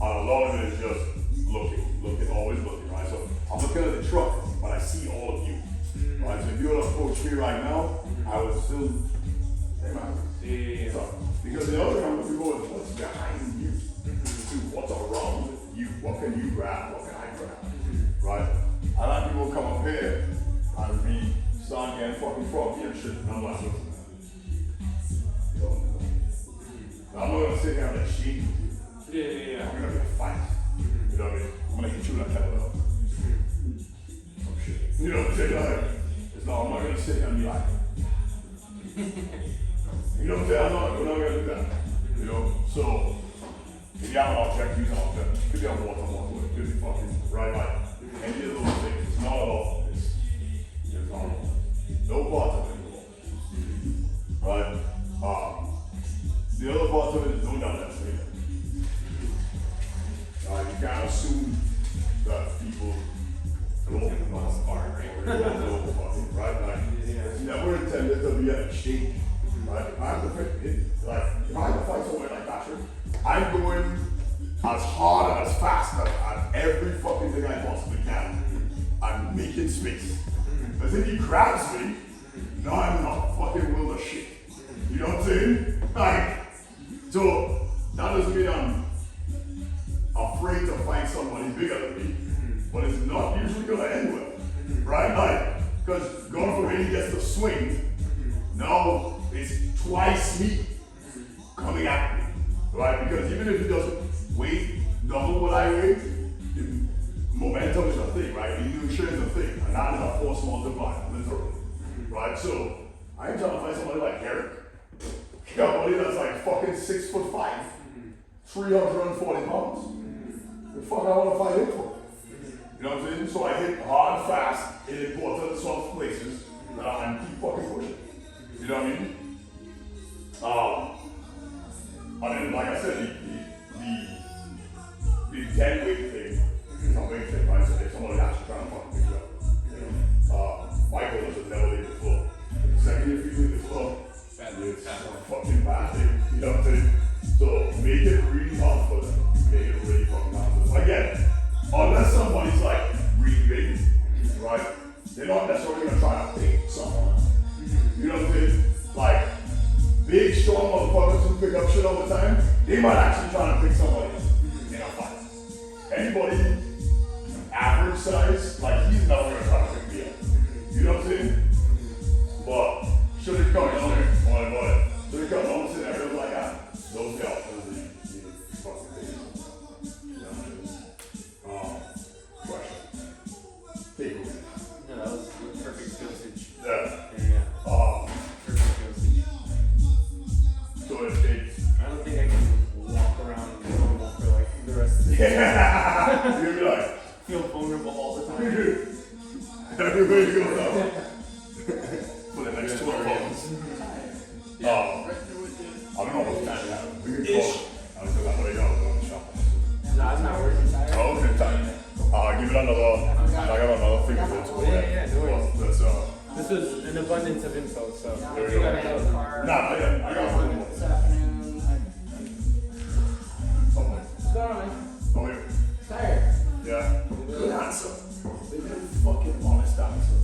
And a lot of it is just looking, always looking, right? So I'm looking at the truck, but I see all of you, right? So if you were to approach me right now, I would still, hey man, Yeah. so, because the other time we go is what's behind you, what's around you, what can you grab, what can I grab, right? A lot of people come up here and we start getting fucking froggy and shit, and I'm like, listen, man, you don't know. I'm not gonna sit here and like shake with you. Yeah. I'm gonna be a fight. You know what I mean? I'm gonna hit you like that up. Some shit. You know what I'm saying? Like, it's not, I'm not gonna sit here and be like, you know what I'm saying? We're not gonna do that. You know? So, if you have an object, use an object. It could be a water bottle, it could be fucking right, like, any of those things. It's not all. It's not all. No part of it. Right? The other part of it is no doubt that's me. You can't assume that people don't know fucking, right? Like, it's never intended to be an exchange, right? If I have to fight somewhere like that, I'm going as hard and as fast at every fucking thing I possibly can. I'm making space. Because if he grabs me, no, I'm not fucking world of shit. You know what I'm saying? Like, so that doesn't mean I'm afraid to fight somebody bigger than me, but it's not usually gonna end well, right? Like, because God forbid he gets to swing, now it's twice me coming at me, right? Because even if he doesn't weigh double what I weigh, momentum is a thing, right? Inertia is a thing, and that is a force multiplier, literally, right? So I ain't trying to fight somebody like Eric. He got somebody that's like fucking 6'5", 340 pounds. The fuck I want to fight him for? You know what I'm saying? So I hit hard, fast, in important soft places, and keep fucking pushing. You know what I mean? then, like I said, the dead weight thing is a big thing, right? So if somebody actually trying to fucking pick you up, Michael was just never leave the floor. The second you leave the floor, it's a fucking bad thing. You know what I'm saying? So make it really hard for them. Make it really fucking hard for them. Again, unless somebody's like really big, right? They're not necessarily gonna try to pick someone. You know what I'm saying? Like big, strong motherfuckers who pick up shit all the time, they might actually try to pick somebody in a fight. Anybody average size, like he's never gonna try to pick me up. You know what I'm saying? But should it come on there? Should it come on scenarios like that? Those guys are the fucking things. You know what I'm saying? Question. Take away. No, that was the perfect dosage. Yeah. Perfect dosage. So it's I don't think I can walk around normal for like the rest of the day. yeah. You'll be like, Feel vulnerable all the time. everywhere you go now. For the next 12 hours. I don't know what's that. We can call it. I don't know how to go on the shop. Nah, it's not working. Oh, okay, time. Give it another. I got another thing to it. Yeah, no worries. That's This was an abundance of info, so there you we gotta go. go. Nah, I got one more. This afternoon, Something. what's going on, man? Oh, wait. Tired. Yeah. Good answer. Good fucking honest answer.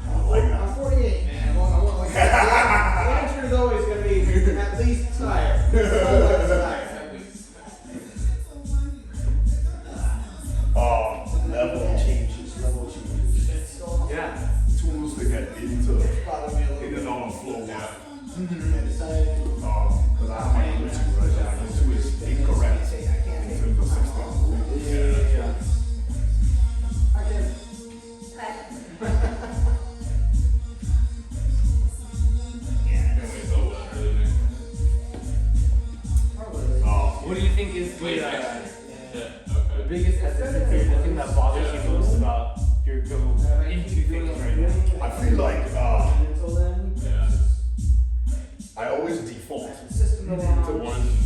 I like that. I'm 48, man. I want like the answer is always gonna be at least tired. Somewhat tired. Level changes. Yeah. Tools to get into in and on the flow. Because I have my go-to, right? My go-to is incorrect in terms of sex talk. Yeah. What do you think is the biggest hesitancy, the thing that bothers you most about your go into things right now? I feel like I always default to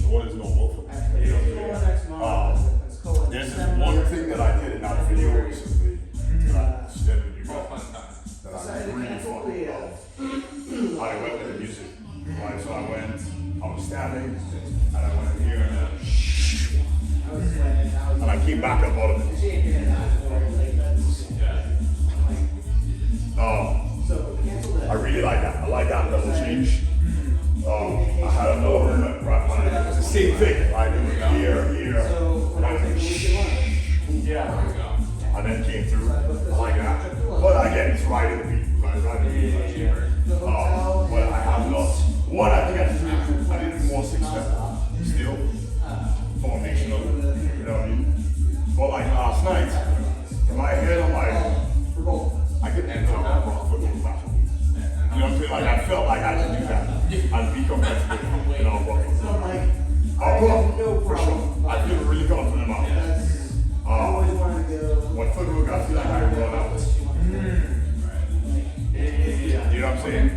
what is normal for me. You know what I mean? There's this one thing that I did in that video recently that I shared with you guys that I really fucking love. I went with the music, right? So I was standing and I went here and I came back up out of it. I really like that. I like that double change. I had another moment right when it was the same thing. I do it here, and I was Yeah. and then came through. I like that. But again, it's right in the beat. Right in the beat. But I have lost. One, I think I did more 6-step still. Foundational. You know what I mean? But like last night, in my head, I'm like, I could enter a rock foot in back. You know what I'm saying? Like I felt like I could do that and be competitive in our rock foot. For sure. I feel really confident about that. When footwork, I feel like I run out. Yeah. You know what I'm saying?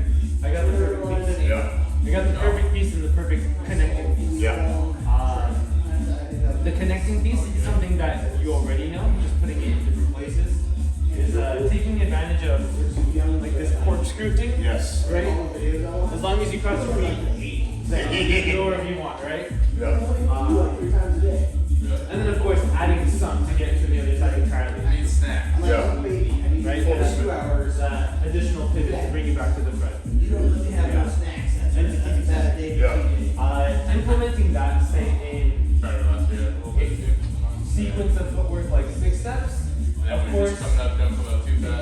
I got the perfect piece. Yeah. I got the perfect piece and the perfect connecting piece. Yeah. The connecting piece is something that you already know, just putting it in different places. Is taking advantage of like this corkscrew thing. Yes. Right? As long as you cross your feet, go wherever you want, right? Yeah. And then of course adding some to get to the other side entirely. Yeah. Right? That additional pivot to bring you back to the front. And to keep it steady. Yeah. Implementing that, say in a sequence of footwork like 6 steps. Of course,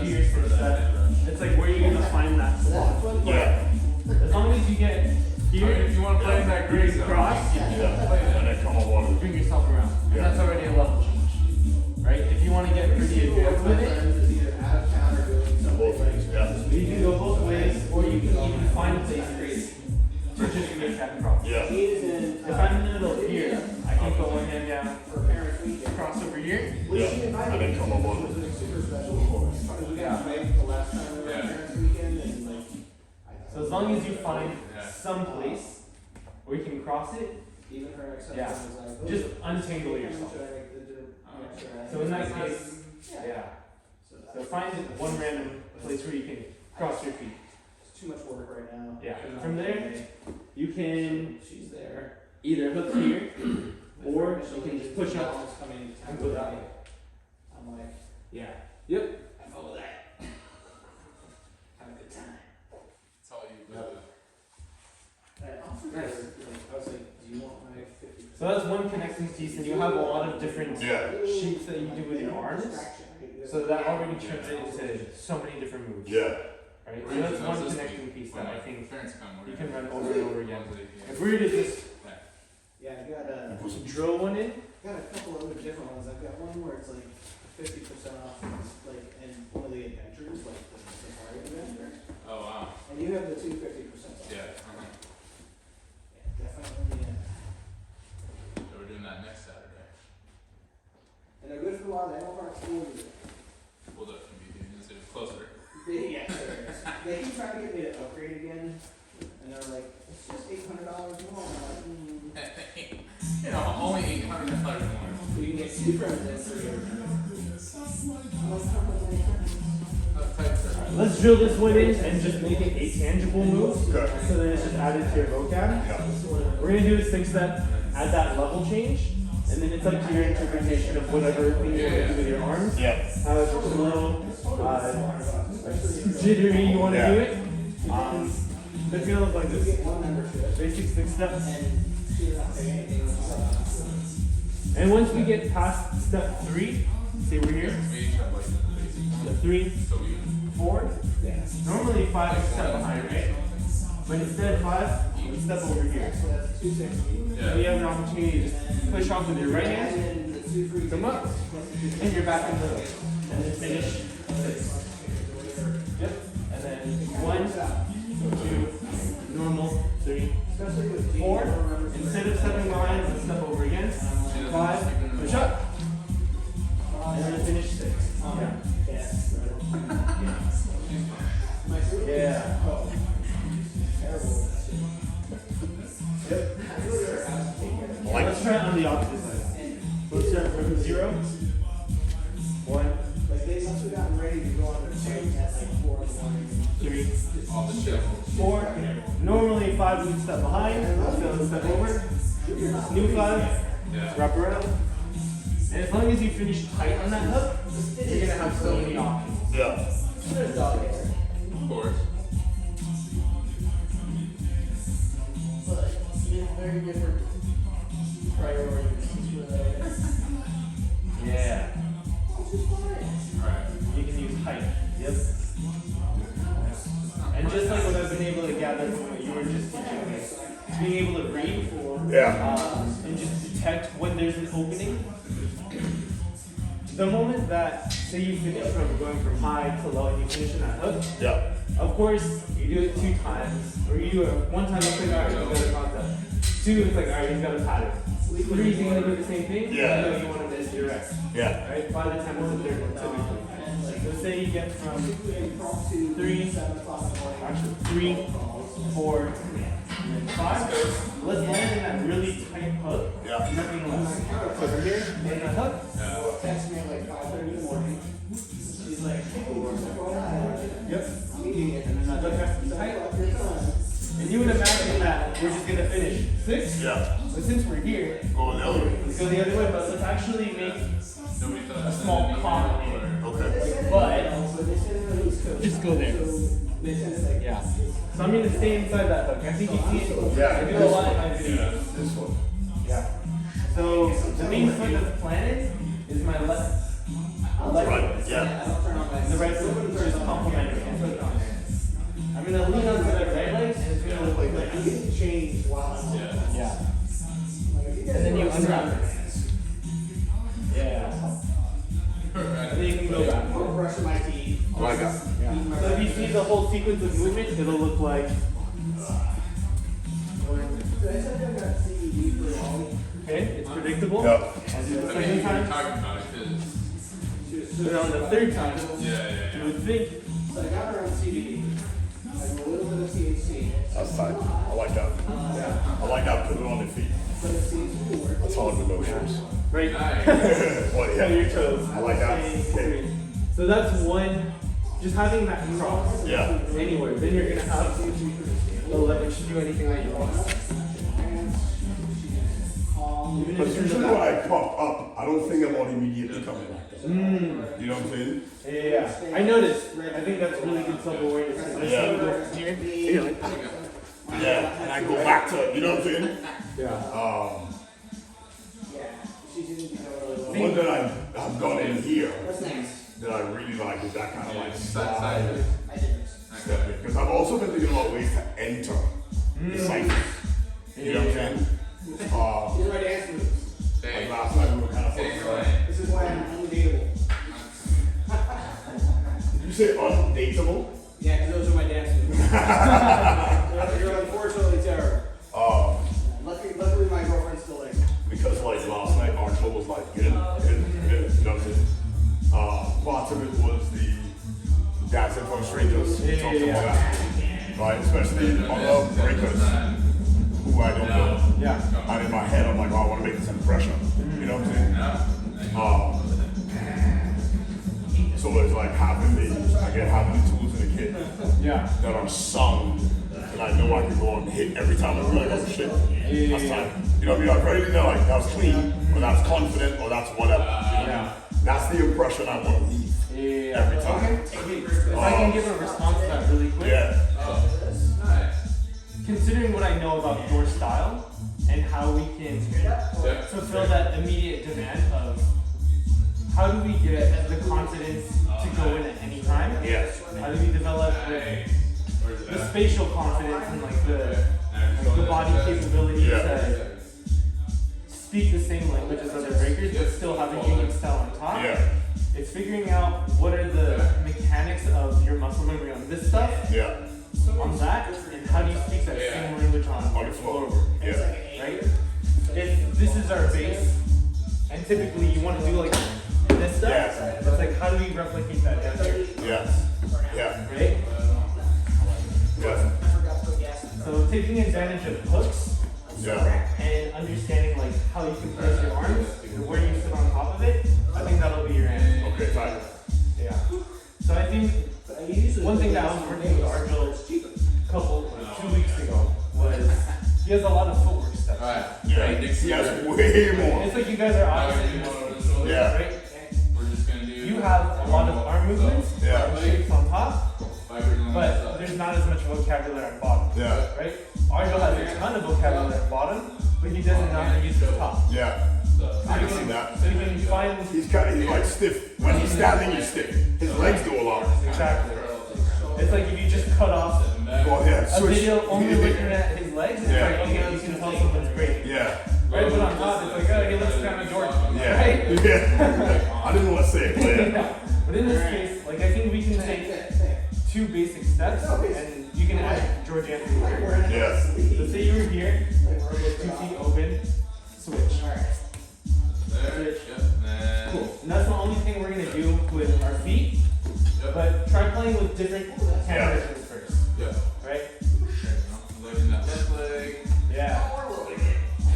here's 6 steps. It's like where are you gonna find that spot? Yeah. As long as you get here, If you want to play in that green zone, cross, Yeah. And then come on. bring yourself around. And Yeah. that's already a level change. Right? If you want to get pretty advanced with it, Both ways. Yeah. you can go both ways, or you can even find a place to just make that cross. Yeah. If I'm in the middle of here, I can put one hand down, cross over here. Yeah. And then come on. So as long as you find some place or you can cross it. Even her ex-husband Yeah. was like, oh, Just untangle yourself. should I make the extra So in that exercise? case, yeah. So So find one random place where you can cross your feet. it's too much work right now. Yeah. From there, you can She's there. either hook here, or you can just push up Mom's coming to and go that way. I'm like, Yeah. Yep. I follow that. Have a good time. That's all you do. Nice. I was like, do you want my 50%? So that's one connecting piece, and you have a lot of different Yeah. shapes that you do with your arms. So that already turns it into so many different moves. Yeah. Right? So that's one connecting piece that I think parents come, you can run over and over again. Yeah. If we were to just Yeah, I got drill one in, got a couple other different ones. I've got one where it's like 50% off, like, and one of the adventures, like the Safari Adventure. Oh wow. And you have the 250% off. Yeah. Yeah, definitely. So we're doing that next Saturday. And they're good for a lot of animal parks. Cool. Well, that can be it's closer. Yeah, they keep trying to get me to upgrade again, and they're like, it's just $800 more. I'm like, You know, only $800 more. So you can get 2 presidents for your let's drill this one in and just make it a tangible move. Okay. So then it's just added to your vocab. Yeah. We're gonna do a 6-step, add that level change, and then it's up to your interpretation of whatever thing you want to do with your arms. Yeah. However slow, jittery you want to Yeah. do it. It's gonna look like this. Basic 6-step. And once we get past step 3, say we're here, We each have like the basic. step 3, So we 4. Normally 5 is step behind, right? But instead of 5, we step over here. So that's 260. yeah. So you have an opportunity to just push off with your right hand, And then the 2 come up, and you're back in the middle. And then finish 6. Yep. And then 1, 2, normal, 3, 4. Instead of stepping behind, let's step over again. 5, push up. And then finish 6. Yeah. Yeah. Yep. Like, Let's try it on the opposite side. Let's start from 0. 1, Like they must have gotten ready to go on their site at like 4 in the morning. 3, All the shit. 4. Normally 5 we step behind, so step over. New 5, Yeah. wrap around. And as long as you finish tight on that hook, you're gonna have so many options. yeah. There's dog hair. Of course. But you have very different priorities. Yeah. Alright. You can use height. Yep. And just like what I've been able to gather from what you were just teaching me, being able to read Yeah. and just detect when there's an opening. The moment that, say you finish from going from high to low and you finish in that hook, Yeah. of course, you do it 2 times, or you do it 1 time, it's like, alright, he's got a concept. 2, it's like, alright, he's got a pattern. 3, you're gonna do the same thing, Yeah. you know you want to misdirect. Yeah. Right? By the time it's the 3rd one, typically. So say you get from 3, actually 3, 4, and then 5. Let's land in that really tight hook. Yeah. Nothing less. So from here, in the hook, Text me at like 5:30 in the morning. She's like, hey, yep. meeting it. And then that hook has to be tight. And you would imagine that we're just gonna finish 6. Yeah. But since we're here, Go the other way. let's go the other way, but let's actually make Nobody thought a small column here. Okay. But just go there. Yeah. So I'm gonna stay inside that hook. I think you see it. Yeah. I do a lot in my videos. This one. Yeah. So the main foot of the planet is my left. Right. Yeah. The right foot is just complementary. I'll put it on there. I'm gonna lean onto the right leg, and it's gonna look like You that. can change while Yeah. Yeah. And then you unwrap it. Yeah. And then you can go back. I'm brushing my teeth. Oh, I got. So if you see the whole sequence of movement, it'll look like. Did I say I got CED for all? Okay, it's predictable. Yeah. I'll do the I mean, second you're time. talking about it because. And on the 3rd time, Yeah, yeah, you yeah. would think. So I got her on CBD. I'm a little bit the THC. That's tight. I like that. I like that. Put it on their feet. That's hard with no shoes. Right. Well, yeah. On your toes. I like that. Okay. So that's one. Just having that cross Yeah. anywhere. Then you're gonna have the leverage to do anything that you want. But usually when I pump up, I don't think about immediately coming back. You know what I'm saying? Yeah. I noticed. I think that's really good self-awareness. Yeah. Here. Yeah. And I go back to, you know what I'm saying? Yeah. One that I've done in here that I really like is that kind of like slide step. Because I've also been thinking about ways to enter the cycle. You know what I'm saying? These are my dance moves. Like last night we were kind of focused on. This is why I'm undateable. Did you say undateable? Yeah, because those are my dance moves. You're unfortunately terrible. Luckily my girlfriend's still like. Because like last night Archel was like, get in, you know what I'm saying? Part of it was the dancing from strangers. We talked about that. Right? Especially other breakers who I don't know. Yeah. And in my head I'm like, oh, I want to make this impression. You know what I'm saying? So it's like having the tools in the kit Yeah. that are sung that I know I can go and hit every time I feel like, oh shit. That's time. You know what I mean? Like, right? You know, like that's clean, or that's confident, or that's whatever. You know? Yeah. That's the impression I want to leave every time. If I can give a response to that really quick. Yeah. Considering what I know about your style and how we can fulfill that immediate demand of how do we get the confidence to go in at any time? Yeah. How do we develop the spatial confidence and like the body capability to speak the same language as other breakers but still have a unique style on top? Yeah. It's figuring out what are the mechanics of your muscle memory on this stuff, Yeah. on that, and how do you speak that same language on the floor. floor work, Yeah. right? If this is our base, and typically you want to do like this stuff, Yeah. it's like how do we replicate that down here, Yeah. Yeah. right? Yeah. So taking advantage of hooks Yeah. and understanding like how you can place your arms and where you sit on top of it, I think that'll be your answer. Okay, fine. Yeah. So I think one thing that I was working with Arjul a couple, 2 weeks ago was he has a lot of footwork stuff. Alright. Yeah. He has way more. It's like you guys are opposite in this, Yeah. right? We're just gonna do. You have a lot of arm movements, Yeah. and shapes on top, fibers on but that side. there's not as much vocabulary on bottom, Yeah. right? Arjul has a ton of vocabulary on bottom, but he doesn't know how to use the top. Yeah. I can see that. So you can find He's like stiff. When he's standing, he's stiff. His legs do a lot. exactly. It's like if you just cut off Well, yeah. a Switch. video only looking at his legs, it's Yeah. like, okay, you can tell someone's great. Yeah. Right, but on top, it's like, oh, he looks kind of Jordan. Yeah. Right? Yeah. I didn't want to say it, but yeah. Yeah. But in this case, like, I think we can take 2 basic steps, and you can add George Anthony here. Yeah. So say you were here, 2 feet open, switch. There. Yep. Nah. Cool. And that's the only thing we're gonna do with our feet, Yep. but try playing with different hand motions first, Yep. right? Legging that left leg. Yeah.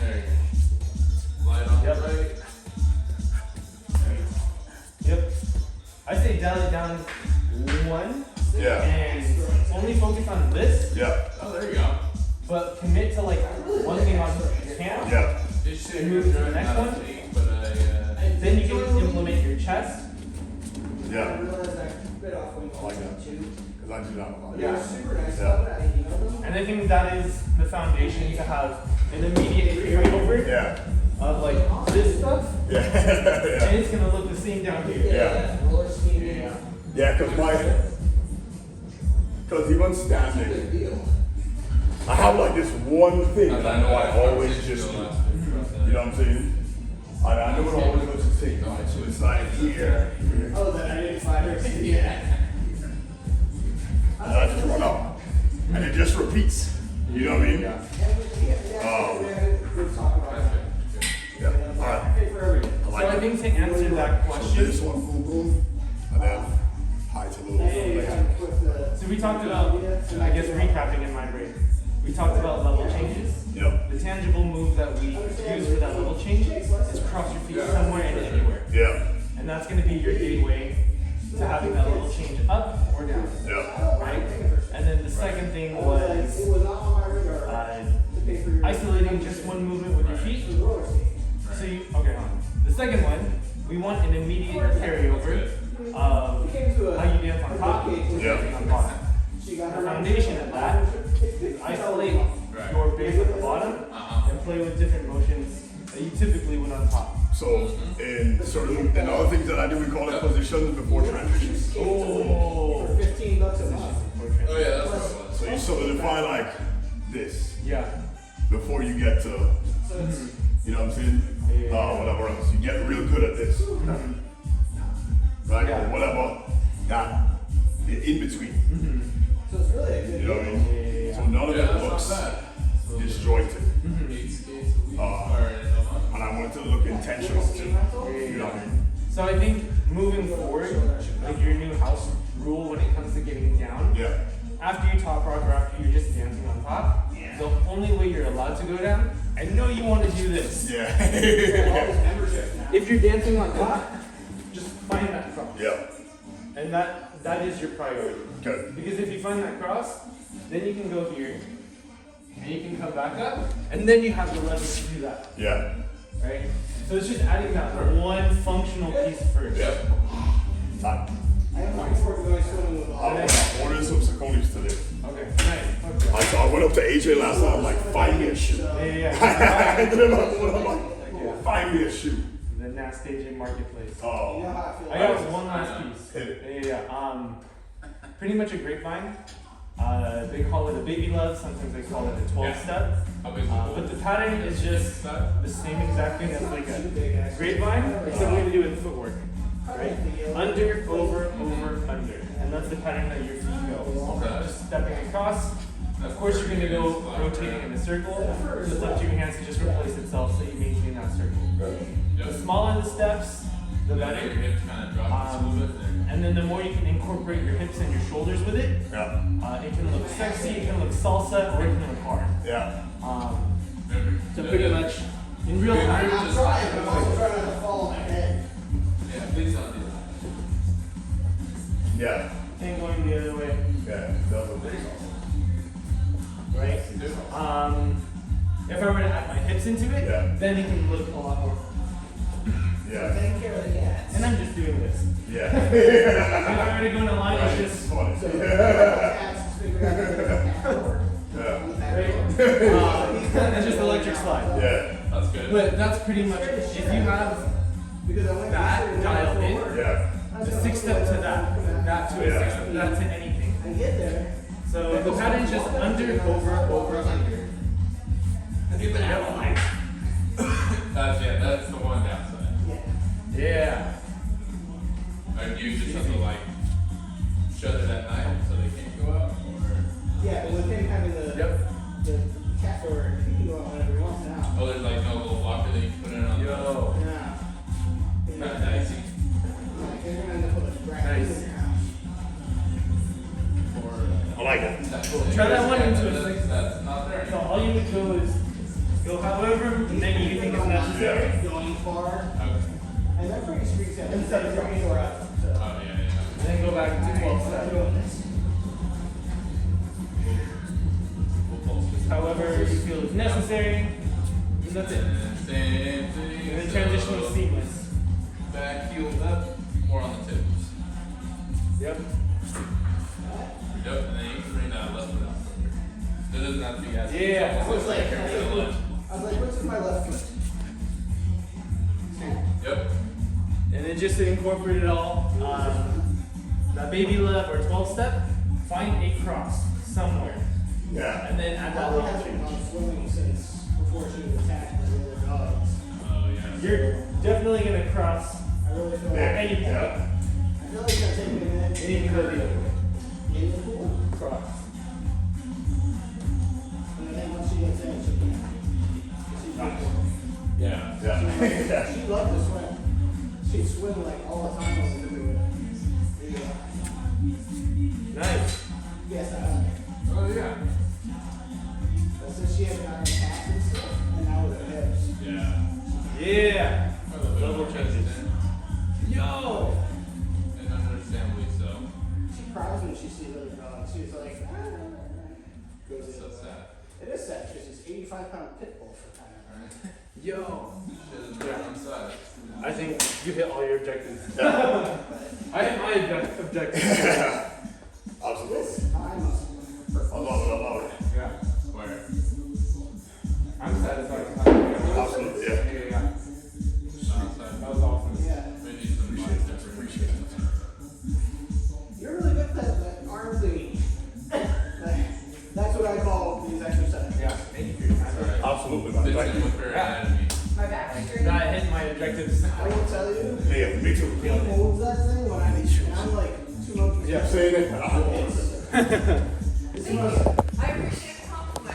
There you go. Light on Yep. the right. Yep. I say dial it down 1 Yeah. and only focus on this, Yeah. Oh, there you go. but commit to like one thing on your hand. Yeah. It should And move to the drive next out one? of feet, but Then you can implement your chest. Yeah. I realized I bit off when you I like that. too. Because I do that a lot. Yeah. Super nice. Yeah. And I think that is the foundation to have an immediate carryover Yeah. of like this stuff, Yeah. and Yeah. it's gonna look the same down here. Yeah. Roller skating. Yeah. Yeah, because even standing, Big deal. I have like this one thing that I know I always just do. You know what I'm saying? And I know it always looks the same, right? So it's like here, Oh, that I didn't find her. Yeah. and I just run up. And it just repeats. You know what I mean? Good talk about it. Yeah. Alright. Hey, for everything. I So like I that. think to answer that So this question, one, boom, boom, and then high to low. Hey, Like that. with the. so we talked about, I guess recapping in my brain, we talked about level changes. Yep. The tangible move that we use for that level change is cross your feet somewhere and anywhere. Yeah. And that's going to be your gateway to having that level change up or down. Yeah. Right? And then the second thing was isolating just one movement with your feet. So you, okay, hold on. The second one, we want an immediate carryover of how you dance on top and on bottom. The foundation of that is isolate your base at the bottom and play with different motions that you typically would on top. So in other things that I do, we call it positions before transitions. Oh. For $15 a month. Oh yeah, that's what it was. So you solidify like this Yeah. before you get to, you know what I'm saying? Whatever else. You get real good at this. Right? Yeah. Or whatever that in between. So it's really a good You know what I deal. mean? So none of Yeah, it that's not looks bad. disjointed. 8 skates a week. Or a month. And I want it to look intentional too. You know what I mean? So I think moving forward, like your new house rule when it comes to getting down, Yeah. after you top rock or after you're just dancing on top, the only way you're allowed to go down, I know you want to do this. Yeah. If you're dancing on top, just find that cross. Yeah. And that is your priority. Okay. Because if you find that cross, then you can go here, and you can come back up, and then you have the leverage to do that, Yeah. right? So it's just adding that one functional piece first. Yep. Time. I am looking forward to going swimming with all I'm ordering some Sauconys today. Okay, nice. I went up to AJ last night. I'm like, find me a shoe. Yeah. And then I'm like, find me a shoe. The Nasty AJ Marketplace. You know Oh. how I feel. I got one last piece. Hit it. Yeah. Pretty much a grapevine. They call it a baby love. Sometimes they call it a 12-step. How big is But the pattern is just the same exact thing as like a Big ass. grapevine, except we're gonna do it in footwork. Right? Under, over, under. And that's the pattern that your feet go. Okay. Just stepping across. Of course, you're gonna go rotating in a circle. The left of your hands can just replace itself so you maintain that circle. Yep. The smaller the steps, the Your better. hips kind of drop just a little bit there. And then the more you can incorporate your hips and your shoulders with it, Yeah. it can look sexy, it can look salsa, or it can look hard. Yeah. Remember? So pretty much in real time. I'm trying, but I'm also trying not to fall on my head. Yeah, please don't do that. Yeah. And going the other way, Yeah. That was big. right? If I were to add my hips into it, Yeah. then it can look a lot more. Yeah. Taking care of the cats. And I'm just doing this. Yeah. If I were to go in a line, Right. it's It's just funny. So, cats figure out how to make a cat work. Yeah. right. It's just electric slide. Yeah. That's good. But that's pretty much it. If you have Because I went that dialed in, Yeah. the 6-step to that to a 6-step, that to anything. I get there. So the pattern's just under, over, under. That's the one downside. Yeah. Yeah. Or do you just have to like shut it at night so they can't go out? Or Yeah, but with him having the cat door, he can go out whenever he wants now. oh, there's like no little blocker that you can put in on Yo. Yeah. the kind of dicey. Like, they're gonna end up with a bracket Nice. in your house. I like it. Try that one into a six. That's not there So anymore. all you need to do is go however many you think is necessary. Going far, Okay. and that pretty streaks out. Instead of going far out. So, Oh yeah, yeah. And then go back to 12 step. We'll pulse this. However you feel is necessary. And that's it. Same thing. And then transition is seamless. Back heeled up, more on the tips. Yep. Yep, and then you can bring that left foot out further. It doesn't have to be as Yeah. I was like, Yep. what's with my left foot? And then just to incorporate it all, that baby love or 12 step, find a cross somewhere. Yeah. And then add that Molly little hasn't change. gone swimming since before she was attacked by the other dogs. Oh yeah. You're definitely gonna cross I really feel like Yeah. any point. Yeah. I feel like it's gonna take me a minute And you can go the other way. in the pool. Cross. And I think once she gets in, she can. She's Yeah. Yeah. She loved to swim. She'd swim like all the time when we would do it. Nice. You Yes, Oh yeah. so she had gotten cats and stuff, and now with her hips. Yeah. Yeah. A little bit Double more changes. hesitant. Yo. And understandably so. She cries when she sees other dogs. She's like, ah. Goes That's so in. sad. It is sad because she's 85-pound pit bull for kind of. Yo. Shit is right on side. I think you hit all your objectives. I hit my objective. Absolutely. I'm I love it, I love it. Yeah. Where? I'm satisfied. Absolutely, yeah. Yeah. Outside. That was awesome. yeah. Maybe some Appreciate it, different. appreciate it. You're really good at that arm thingy. That's what I call these exercises. Yeah. Thank you for your time. Alright. Absolutely, man. Fits Thank in you. with her anatomy. My back injury. That hit my objectives. I will tell you, Yeah, me too. he holds that thing when I'm like 2 months. Keep saying it. It's the most